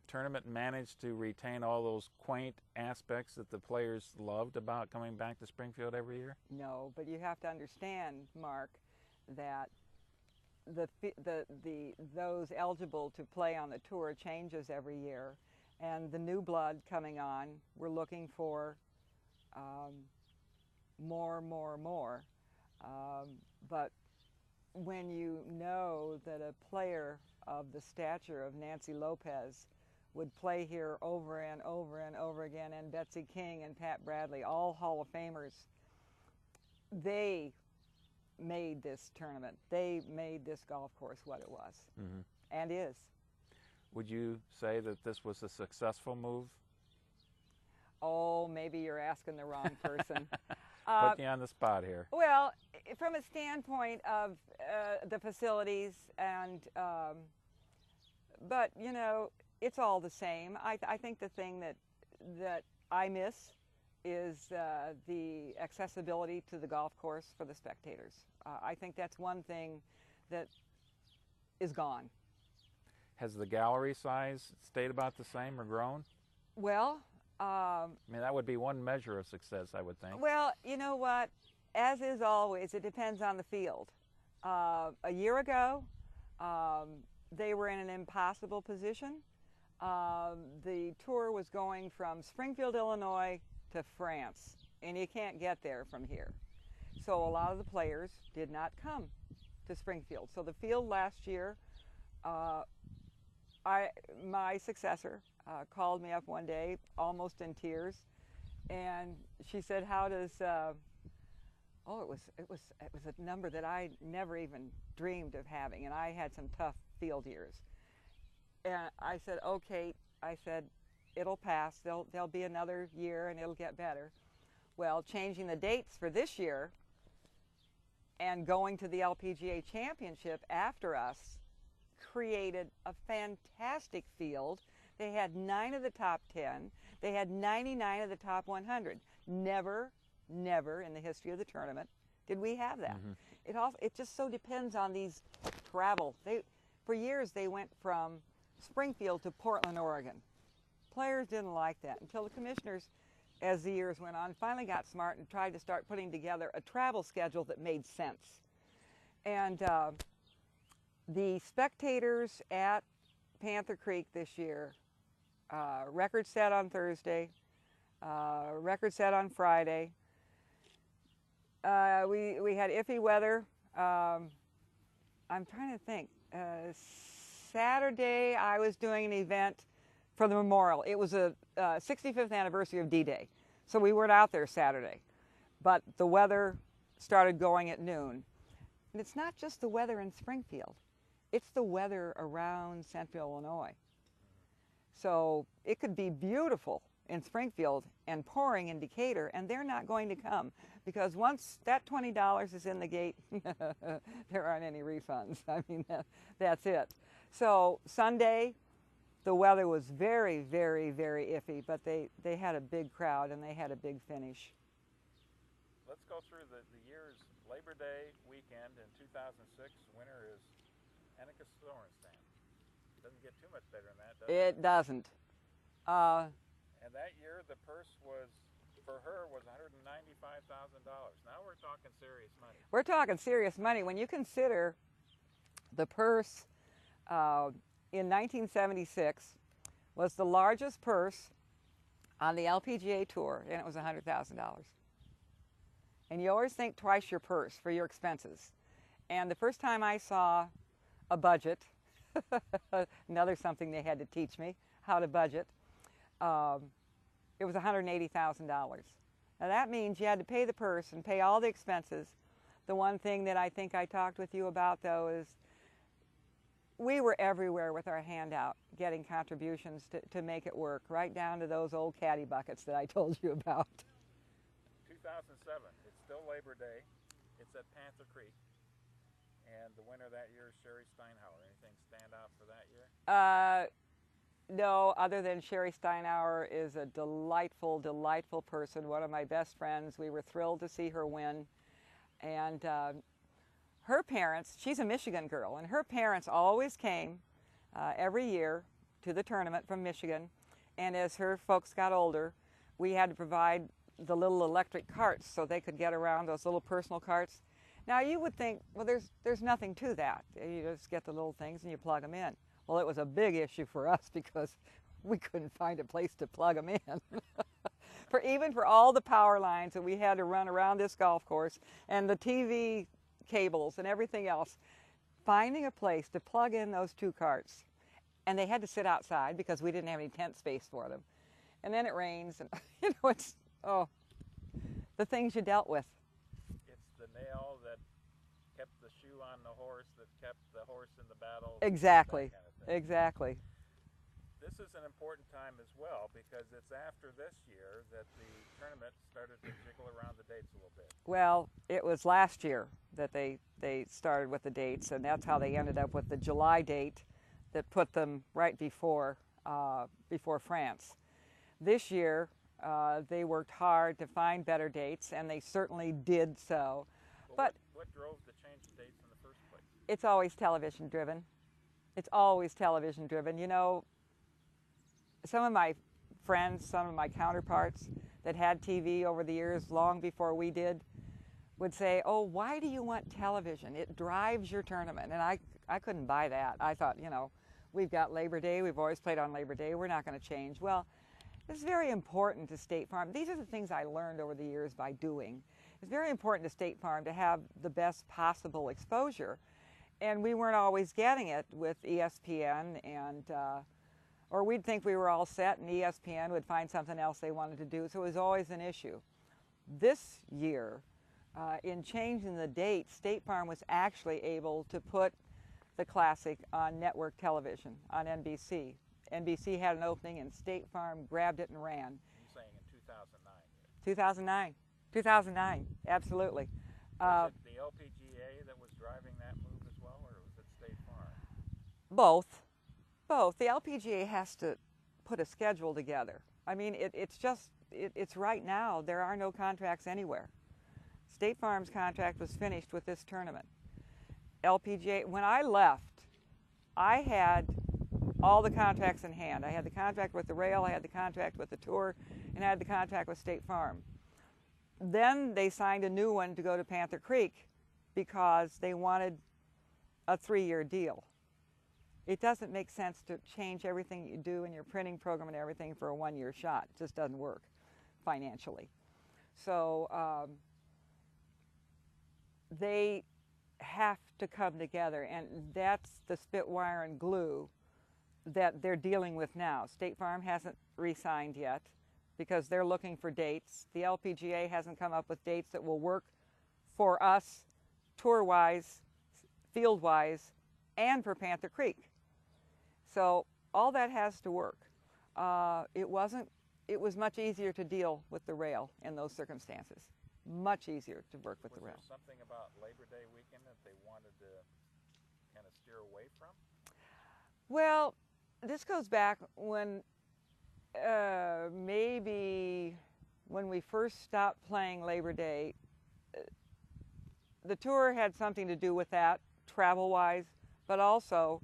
tournament manage to retain all those quaint aspects that the players loved about coming back to Springfield every year? No, but you have to understand, Mark, that those eligible to play on the tour changes every year, and the new blood coming on, we're looking for more. But when you know that a player of the stature of Nancy Lopez would play here over and over and over again, and Betsy King and Pat Bradley, all Hall of Famers, they made this tournament. They made this golf course what it was, Mm-hmm. and is. Would you say that this was a successful move? Oh, maybe you're asking the wrong person. Put you on the spot here. Well, from a standpoint of the facilities, and but you know, it's all the same. I think the thing that I miss is the accessibility to the golf course for the spectators. I think that's one thing that is gone. Has the gallery size stayed about the same or grown? Well, I mean, that would be one measure of success, I would think. well, you know what? As is always, it depends on the field. A year ago, they were in an impossible position. The tour was going from Springfield, Illinois to France, and you can't get there from here. So a lot of the players did not come to Springfield. So the field last year, my successor called me up one day, almost in tears, and she said, "How does?" It was a number that I never even dreamed of having, and I had some tough field years. And I said, "Okay," I said, "it'll pass. There'll be another year, and it'll get better." Well, changing the dates for this year and going to the LPGA Championship after us created a fantastic field. They had 9 of the top 10. They had 99 of the top 100. Never in the history of the tournament did we have that. It just so depends on these travel. For years they went from Springfield to Portland, Oregon. Players didn't like that until the commissioners, as the years went on, finally got smart and tried to start putting together a travel schedule that made sense. And the spectators at Panther Creek this year, record set on Thursday, record set on Friday. We had iffy weather. I'm trying to think. Saturday I was doing an event for the memorial. It was a 65th anniversary of D-Day, so we weren't out there Saturday. But the weather started going at noon. And it's not just the weather in Springfield. It's the weather around Central Illinois. So it could be beautiful in Springfield and pouring in Decatur, and they're not going to come because once that $20 is in the gate, there aren't any refunds. I mean, that's it. So Sunday, the weather was very, very, very iffy, but they had a big crowd and they had a big finish. Let's go through the year's Labor Day weekend in 2006. Winner is Annika Sorenstam. Doesn't get too much better than that, does it? It doesn't. And that year, the purse was, for her, was $195,000. Now we're talking serious money. We're talking serious money. When you consider the purse in 1976 was the largest purse on the LPGA Tour, and it was $100,000. And you always think twice your purse for your expenses. And the first time I saw a budget, another something they had to teach me, how to budget, it was $180,000. Now that means you had to pay the purse and pay all the expenses. The one thing that I think I talked with you about, though, is we were everywhere with our hand out, getting contributions to make it work, right down to those old caddy buckets that I told you about. 2007, it's still Labor Day. It's at Panther Creek. And the winner that year is Sherry Steinhauer. Anything stand out for that year? No, other than Sherry Steinhauer is a delightful, delightful person, one of my best friends. We were thrilled to see her win. And her parents, she's a Michigan girl, and her parents always came every year to the tournament from Michigan. And as her folks got older, we had to provide the little electric carts so they could get around, those little personal carts. Now you would think, well, there's nothing to that. You just get the little things and you plug them in. Well, it was a big issue for us because we couldn't find a place to plug them in. Even for all the power lines that we had to run around this golf course and the TV cables and everything else, finding a place to plug in those 2 carts. And they had to sit outside because we didn't have any tent space for them. And then it rains and it's, oh, the things you dealt with. It's the nail that kept the shoe on the horse, that kept the horse in the battle. Exactly, kind of thing. Exactly. This is an important time as well because it's after this year that the tournament started to jiggle around the dates a little bit. Well, it was last year that they started with the dates, and that's how they ended up with the July date that put them right before France. This year, they worked hard to find better dates, and they certainly did so. But what drove the change of dates in the first place? It's always television driven. It's always television driven. You know, some of my friends, some of my counterparts that had TV over the years, long before we did, would say, oh, why do you want television? It drives your tournament. And I couldn't buy that. I thought, you know, we've got Labor Day. We've always played on Labor Day. We're not going to change. Well, it's very important to State Farm. These are the things I learned over the years by doing. It's very important to State Farm to have the best possible exposure. And we weren't always getting it with ESPN, and or we'd think we were all set and ESPN would find something else they wanted to do, so it was always an issue. This year, in changing the date, State Farm was actually able to put the Classic on network television, on NBC. NBC had an opening and State Farm grabbed it and ran. You're saying in 2009? 2009. 2009, absolutely. Was it the LPGA that was driving that move as well, or was it State Farm? Both. Both. The LPGA has to put a schedule together. I mean, it's right now. There are no contracts anywhere. State Farm's contract was finished with this tournament. LPGA, when I left, I had all the contracts in hand. I had the contract with the rail, I had the contract with the tour, and I had the contract with State Farm. Then they signed a new one to go to Panther Creek because they wanted a 3-year deal. It doesn't make sense to change everything you do in your printing program and everything for a 1-year shot. It just doesn't work financially. So they have to come together, and that's the spit wire and glue that they're dealing with now. State Farm hasn't re-signed yet because they're looking for dates. The LPGA hasn't come up with dates that will work for us tour-wise, field-wise, and for Panther Creek. So all that has to work. It was much easier to deal with the rail in those circumstances. Much easier to work with the rail. Was there something about Labor Day weekend that they wanted to kind of steer away from? Well, this goes back when maybe when we first stopped playing Labor Day. The tour had something to do with that, travel-wise, but also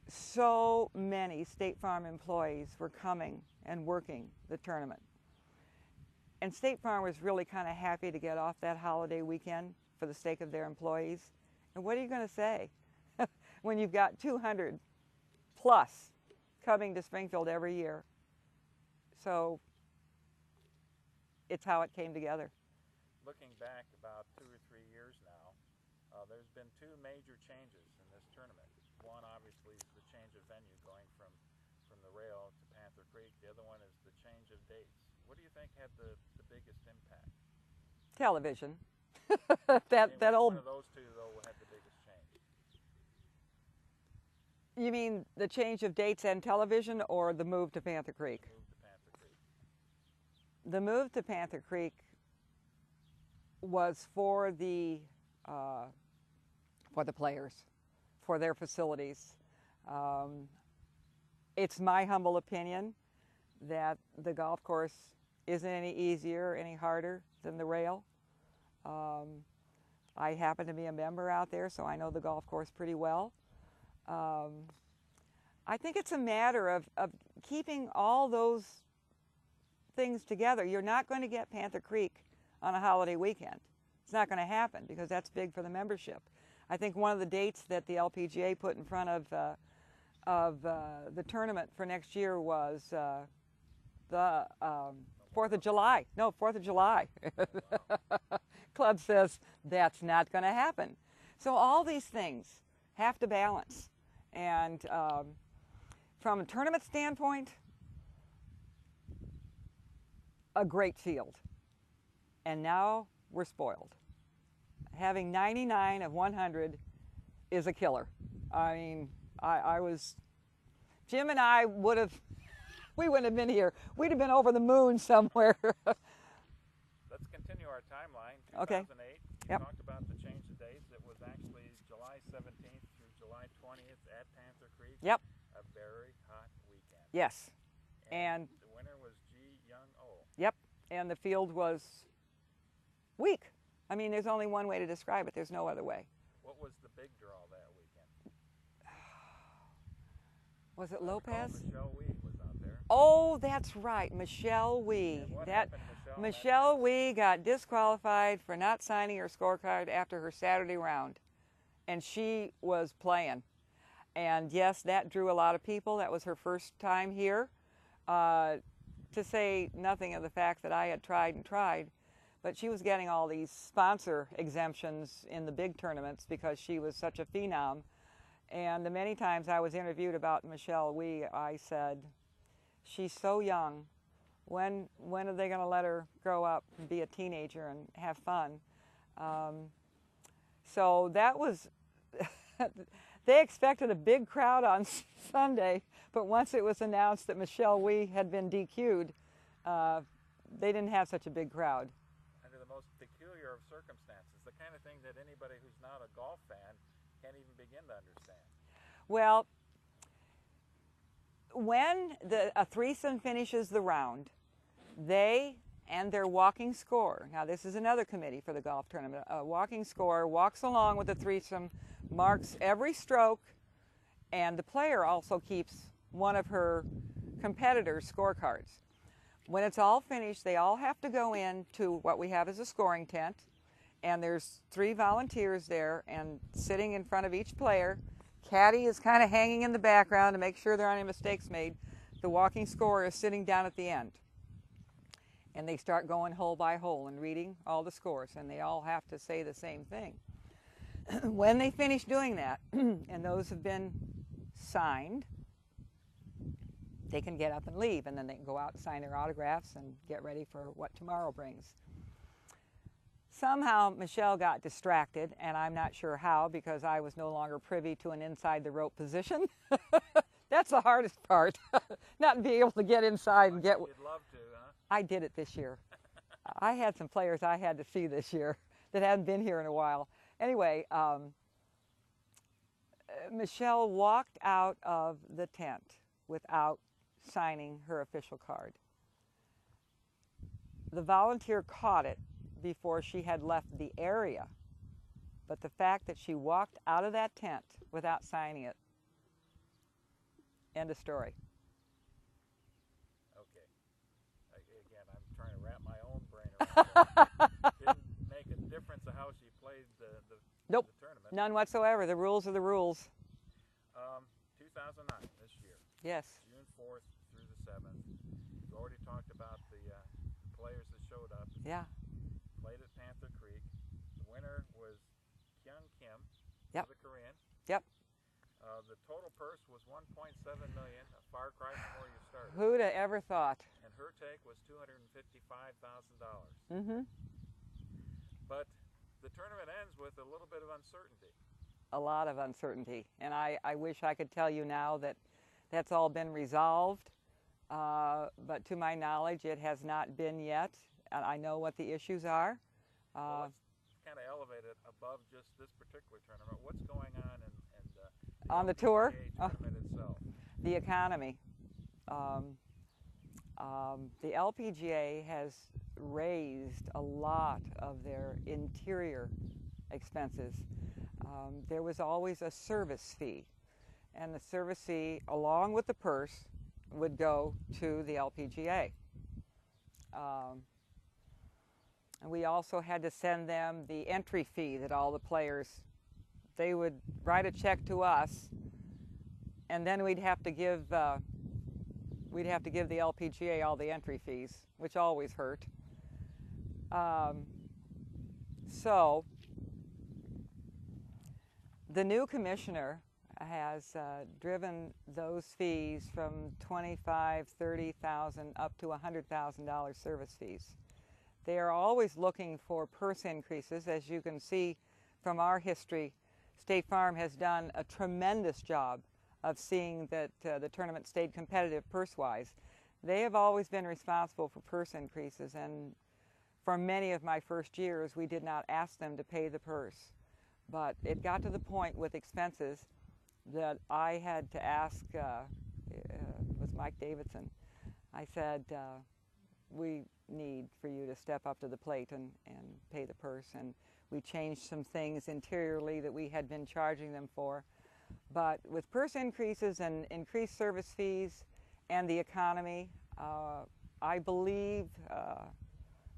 so many State Farm employees were coming and working the tournament. And State Farm was really kind of happy to get off that holiday weekend for the sake of their employees. And what are you going to say when you've got 200 plus coming to Springfield every year? So it's how it came together. Looking back about 2 or 3 years now, there's been 2 major changes in this tournament. One, obviously, is the change of venue going from the rail to Panther Creek. The other one is the change of dates. What do you think had the biggest impact? Television. that old. One of those 2, though, had the biggest change. You mean the change of dates and television, or the move to Panther Creek? The move to Panther Creek. The move to Panther Creek was for the players, for their facilities. It's my humble opinion that the golf course isn't any easier, any harder than the rail. I happen to be a member out there, so I know the golf course pretty well. I think it's a matter of keeping all those things together. You're not going to get Panther Creek on a holiday weekend. It's not going to happen because that's big for the membership. I think one of the dates that the LPGA put in front of the tournament for next year was the 4th of July. No, 4th of July. Club says that's not going to happen. So all these things have to balance. And from a tournament standpoint, a great field. And now we're spoiled. Having 99 of 100 is a killer. I mean, Jim and I we wouldn't have been here. We'd have been over the moon somewhere. Let's continue our timeline. 2008, okay. You talked about the change of dates. It was actually July 17th through July 20th at Panther Creek. Yep. A very hot weekend. Yes. And the winner was Ji Young-oh. Yep. And the field was weak. I mean, there's only one way to describe it. There's no other way. What was the big draw that weekend? Was it Lopez? Michelle Wie was out there. Oh, that's right, Michelle Wie. Michelle Wie got disqualified for not signing her scorecard after her Saturday round, and she was playing. And yes, that drew a lot of people. That was her first time here. To say nothing of the fact that I had tried and tried, but she was getting all these sponsor exemptions in the big tournaments because she was such a phenom. And the many times I was interviewed about Michelle Wie, I said, she's so young. When are they going to let her grow up and be a teenager and have fun? So that was, they expected a big crowd on Sunday, but once it was announced that Michelle Wie had been DQ'd, they didn't have such a big crowd. Under the most peculiar of circumstances, the kind of thing that anybody who's not a golf fan can't even begin to understand. Well, when a threesome finishes the round, they and their walking scorer, now this is another committee for the golf tournament, a walking scorer walks along with the threesome, marks every stroke, and the player also keeps one of her competitors' scorecards. When it's all finished, they all have to go into what we have as a scoring tent, and there's 3 volunteers there, and sitting in front of each player, caddy is kind of hanging in the background to make sure there aren't any mistakes made. The walking scorer is sitting down at the end. And they start going hole by hole and reading all the scores, and they all have to say the same thing. When they finish doing that, and those have been signed, they can get up and leave, and then they can go out and sign their autographs and get ready for what tomorrow brings. Somehow Michelle got distracted, and I'm not sure how, because I was no longer privy to an inside the rope position. That's the hardest part, not being able to get inside and get... You'd love to, huh? I did it this year. I had some players I had to see this year that hadn't been here in a while. Anyway, Michelle walked out of the tent without signing her official card. The volunteer caught it before she had left the area, but the fact that she walked out of that tent without signing it, end of story. Okay. Again, I'm trying to wrap my own brain around it. Didn't make a difference of how she played Nope. the tournament. None whatsoever. The rules are the rules. 2009, this year. Yes. June 4th through the 7th. We've already talked about the players that showed up. Yeah. Played at Panther Creek. The winner was Kyung Kim, Yep. the Korean. Yep. The total purse was $1.7 million, a far cry from where you started. Who'd have ever thought? And her take was $255,000. Mm-hmm. But the tournament ends with a little bit of uncertainty. A lot of uncertainty, and I wish I could tell you now that that's all been resolved, but to my knowledge it has not been yet. And I know what the issues are. Well, let's kind of elevate it above just this particular tournament. What's going on on the tour? Tournament itself? The economy. The LPGA has raised a lot of their interior expenses. There was always a service fee, and the service fee, along with the purse, would go to the LPGA. And we also had to send them the entry fee that all the players, they would write a check to us, and then we'd have to give the LPGA all the entry fees, which always hurt. So the new commissioner has driven those fees from $25,000, $30,000 up to $100,000 service fees. They are always looking for purse increases. As you can see from our history, State Farm has done a tremendous job of seeing that the tournament stayed competitive purse-wise. They have always been responsible for purse increases, and for many of my first years, we did not ask them to pay the purse. But it got to the point with expenses that I had to ask, with Mike Davidson, I said, we need for you to step up to the plate and pay the purse. And we changed some things interiorly that we had been charging them for. But with purse increases and increased service fees and the economy, I believe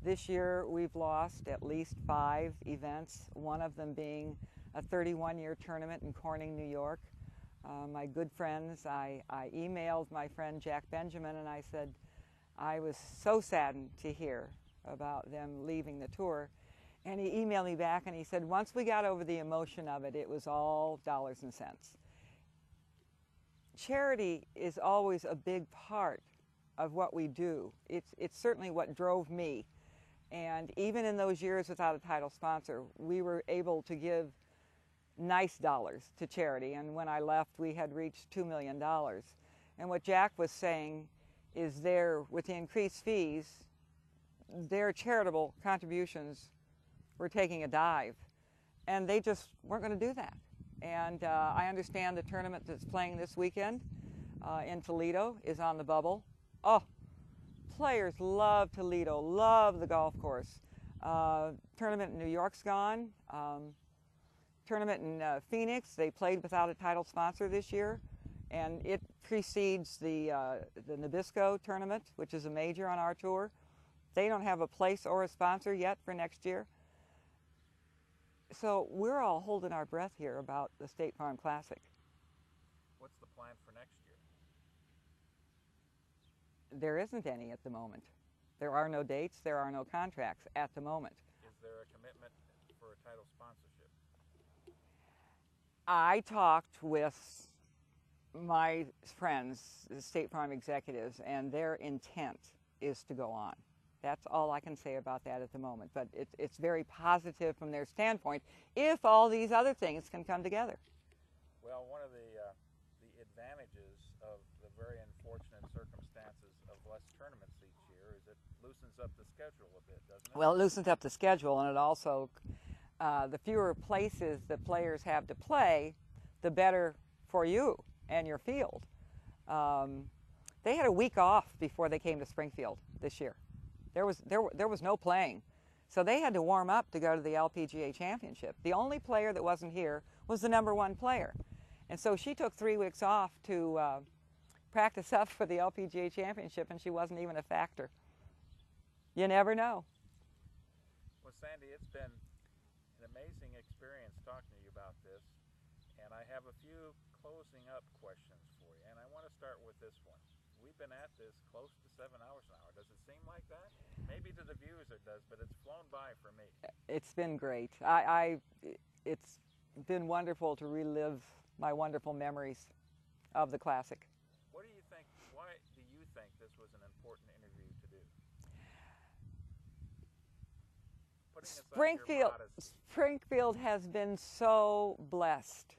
this year we've lost at least 5 events, one of them being a 31-year tournament in Corning, New York. My good friends, I emailed my friend Jack Benjamin and I said, I was so saddened to hear about them leaving the tour. And he emailed me back and he said, once we got over the emotion of it, it was all dollars and cents. Charity is always a big part of what we do. It's certainly what drove me. And even in those years without a title sponsor, we were able to give nice dollars to charity. And when I left, we had reached $2 million. And what Jack was saying is with the increased fees, their charitable contributions were taking a dive. And they just weren't going to do that. and I understand the tournament that's playing this weekend in Toledo is on the bubble. Oh, players love Toledo, love the golf course. Tournament in New York's gone. Tournament in Phoenix, they played without a title sponsor this year, and it precedes the Nabisco tournament, which is a major on our tour. They don't have a place or a sponsor yet for next year. So we're all holding our breath here about the State Farm Classic. What's the plan for next year? There isn't any at the moment. There are no dates, there are no contracts at the moment. Is there a commitment for a title sponsorship? I talked with my friends, the State Farm executives, and their intent is to go on. That's all I can say about that at the moment. But it's very positive from their standpoint if all these other things can come together. Well, one of the advantages of the very unfortunate circumstances of less tournaments each year is it loosens up the schedule a bit, doesn't it? Well, it loosens up the schedule, and it also, the fewer places the players have to play, the better for you and your field. They had a week off before they came to Springfield this year. There was no playing. So they had to warm up to go to the LPGA Championship. The only player that wasn't here was the #1 player. And so she took 3 weeks off to practice up for the LPGA Championship, and she wasn't even a factor. You never know. Well, Sandy, it's been an amazing experience talking to you about this, and I have a few closing up questions for you, and I want to start with this one. We've been at this close to 7 hours now. Does it seem like that? Maybe to the viewers it does, but it's flown by for me. It's been great. It's been wonderful to relive my wonderful memories of the Classic. What do you think, why do you think this was an important interview to do? Putting aside your modesty. Springfield has been so blessed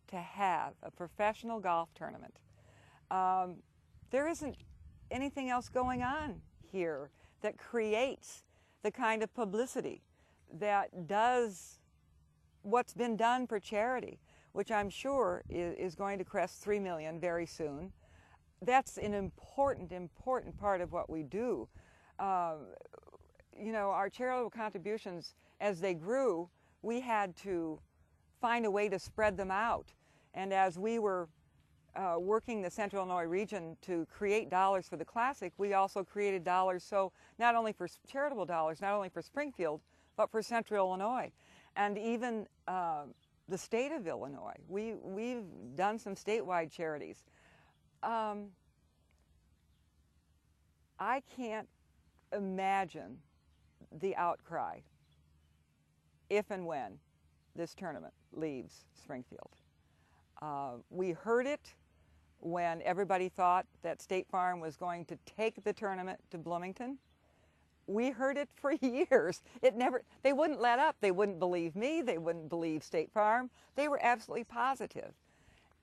to have a professional golf tournament. There isn't anything else going on here that creates the kind of publicity that does what's been done for charity, which I'm sure is going to crest 3 million very soon. That's an important part of what we do. You know, our charitable contributions, as they grew, we had to find a way to spread them out. And as we were working the Central Illinois region to create dollars for the Classic, we also created dollars, so not only for charitable dollars, not only for Springfield, but for Central Illinois. And even the state of Illinois. We've done some statewide charities. I can't imagine the outcry if and when this tournament leaves Springfield. We heard it when everybody thought that State Farm was going to take the tournament to Bloomington. We heard it for years. They wouldn't let up. They wouldn't believe me. They wouldn't believe State Farm. They were absolutely positive.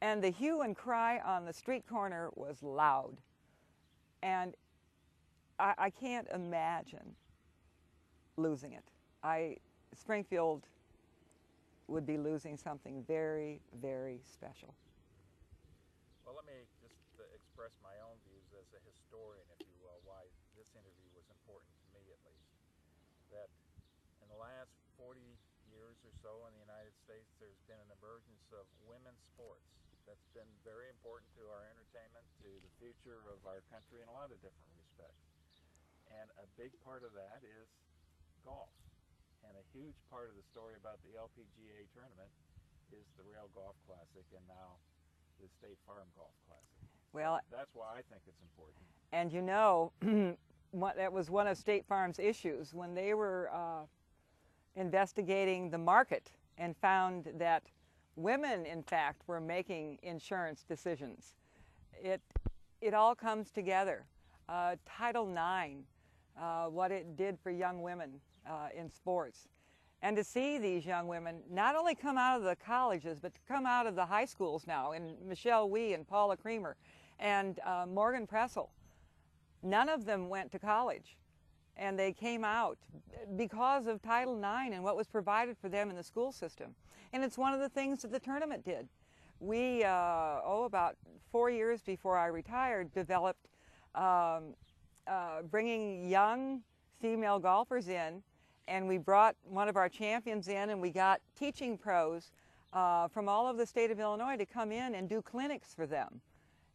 And the hue and cry on the street corner was loud. And I can't imagine losing it. Springfield would be losing something very, very special. Well, let me just express my own views as a historian, if you will, why this interview was important to me at least. That in the last 40 years or so in the United States, there's been an emergence of women's sports that's been very important to our entertainment, to the future of our country in a lot of different respects. And a big part of that is golf. And a huge part of the story about the LPGA tournament is the Rail Golf Classic and now the State Farm Golf Classic. Well, that's why I think it's important. And you know, that was one of State Farm's issues when they were investigating the market and found that women, in fact, were making insurance decisions. It all comes together. Title IX, what it did for young women in sports. And to see these young women not only come out of the colleges, but to come out of the high schools now, and Michelle Wie and Paula Creamer and Morgan Pressel, none of them went to college. and they came out because of Title IX and what was provided for them in the school system. And it's one of the things that the tournament did. We, about 4 years before I retired, developed bringing young female golfers in, and we brought one of our champions in, and we got teaching pros from all over the state of Illinois to come in and do clinics for them.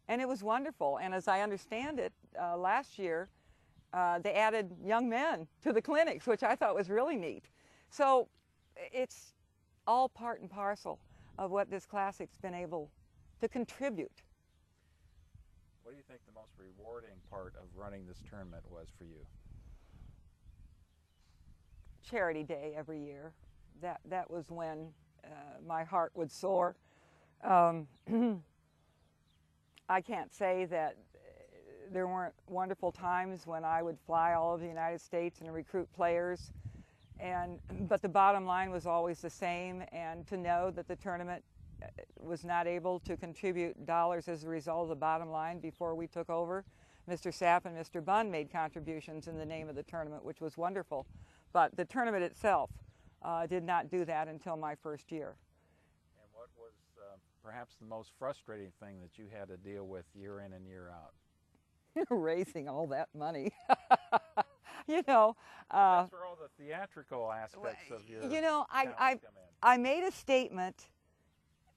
And it was wonderful. And as I understand it, last year, they added young men to the clinics, which I thought was really neat. So it's all part and parcel of what this Classic's been able to contribute. What do you think the most rewarding part of running this tournament was for you? Charity Day every year. That was when my heart would soar. I can't say that there weren't wonderful times when I would fly all over the United States and recruit players, but the bottom line was always the same, and to know that the tournament was not able to contribute dollars as a result of the bottom line before we took over. Mr. Sapp and Mr. Bunn made contributions in the name of the tournament, which was wonderful, but the tournament itself did not do that until my first year. And what was perhaps the most frustrating thing that you had to deal with year in and year out? Raising all that money. You know, that's where all the theatrical aspects of your I made a statement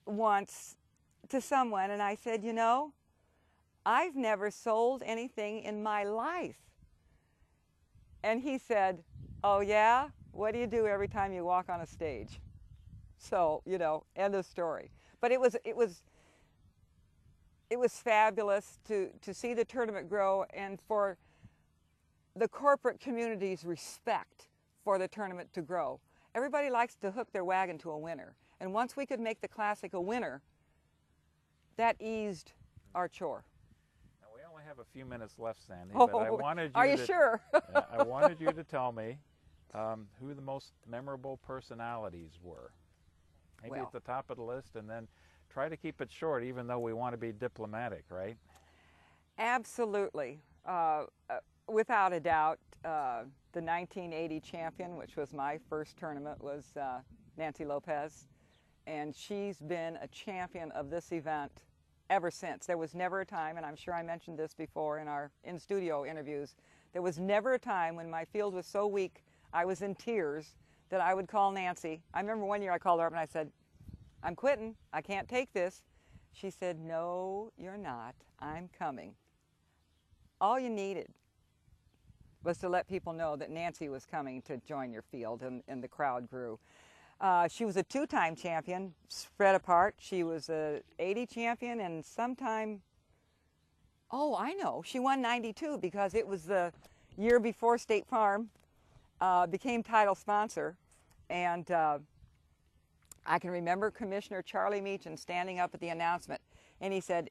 once to someone, and I said, you know, I've never sold anything in my life. And he said, oh yeah, what do you do every time you walk on a stage? So, you know, end of story. But it was fabulous to see the tournament grow, and for the corporate community's respect for the tournament to grow. Everybody likes to hook their wagon to a winner, and once we could make the Classic a winner, that eased our chore. Now we only have a few minutes left, Sandy, Oh, but I wanted you are you sure? I wanted you to tell me who the most memorable personalities were. Maybe Well, at the top of the list, and then try to keep it short, even though we want to be diplomatic, right? Absolutely. Without a doubt, the 1980 champion, which was my first tournament, was Nancy Lopez. And she's been a champion of this event ever since. There was never a time, and I'm sure I mentioned this before in our in-studio interviews, there was never a time when my field was so weak, I was in tears, that I would call Nancy. I remember one year I called her up and I said, I'm quitting, I can't take this. She said, no, you're not, I'm coming. All you needed was to let people know that Nancy was coming to join your field, and the crowd grew. She was a two-time champion, spread apart. She was a 80 champion, and sometime, oh, I know, she won 92 because it was the year before State Farm became title sponsor. And I can remember Commissioner Charlie Meacham standing up at the announcement, and he said,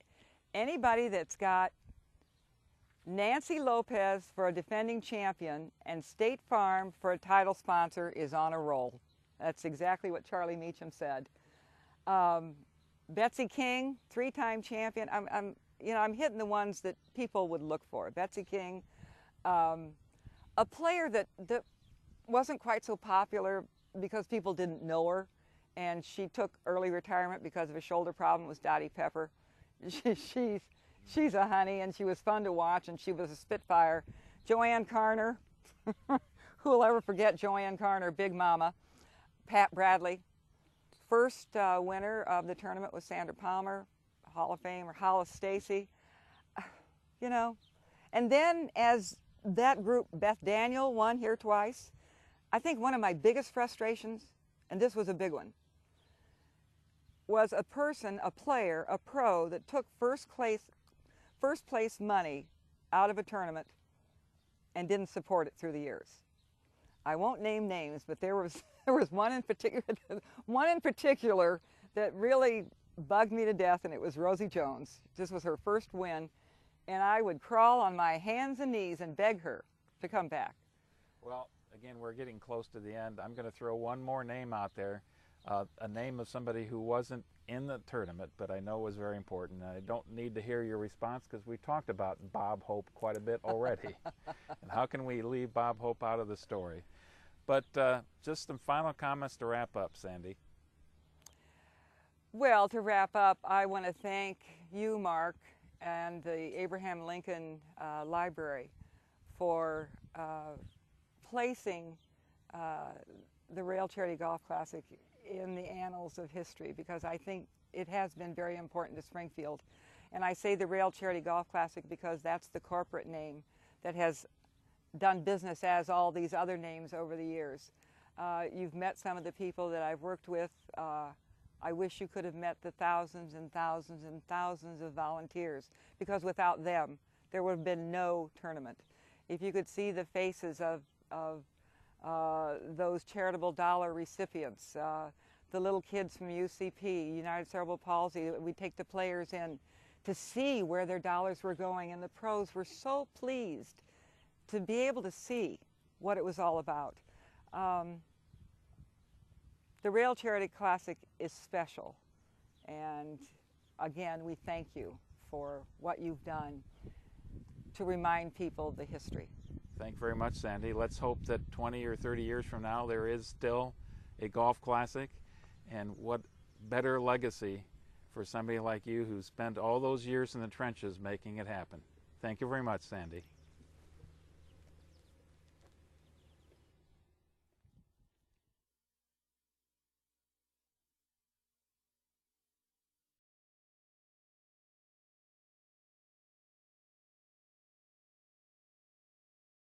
anybody that's got Nancy Lopez for a defending champion and State Farm for a title sponsor is on a roll. That's exactly what Charlie Meacham said. Betsy King, three-time champion. I'm hitting the ones that people would look for. Betsy King, a player that wasn't quite so popular because people didn't know her, and she took early retirement because of a shoulder problem, was Dottie Pepper. She's a honey, and she was fun to watch, and she was a spitfire. Joanne Carner, who will ever forget Joanne Carner, Big Mama. Pat Bradley. First winner of the tournament was Sandra Palmer, Hall of Famer, Hollis Stacy. You know, and then as that group, Beth Daniel won here twice. I think one of my biggest frustrations, and this was a big one, was a player, a pro that took first place money out of a tournament and didn't support it through the years. I won't name names, but there was one in particular that really bugged me to death, and it was Rosie Jones. This was her first win, and I would crawl on my hands and knees and beg her to come back. Well, again, we're getting close to the end. I'm going to throw one more name out there. a name of somebody who wasn't in the tournament, but I know was very important. I don't need to hear your response because we talked about Bob Hope quite a bit already. And how can we leave Bob Hope out of the story? But just some final comments to wrap up, Sandy. Well, to wrap up, I want to thank you, Mark, and the Abraham Lincoln Library for placing the Rail Charity Golf Classic in the annals of history, because I think it has been very important to Springfield. And I say the Rail Charity Golf Classic because that's the corporate name that has done business as all these other names over the years. You've met some of the people that I've worked with. I wish you could have met the thousands and thousands and thousands of volunteers, because without them, there would have been no tournament. If you could see the faces of those charitable dollar recipients, the little kids from UCP, United Cerebral Palsy, we take the players in to see where their dollars were going, and the pros were so pleased to be able to see what it was all about. The Rail Charity Classic is special, and again, we thank you for what you've done to remind people the history. Thank you very much, Sandy. Let's hope that 20 or 30 years from now there is still a golf classic, and what better legacy for somebody like you who spent all those years in the trenches making it happen. Thank you very much, Sandy.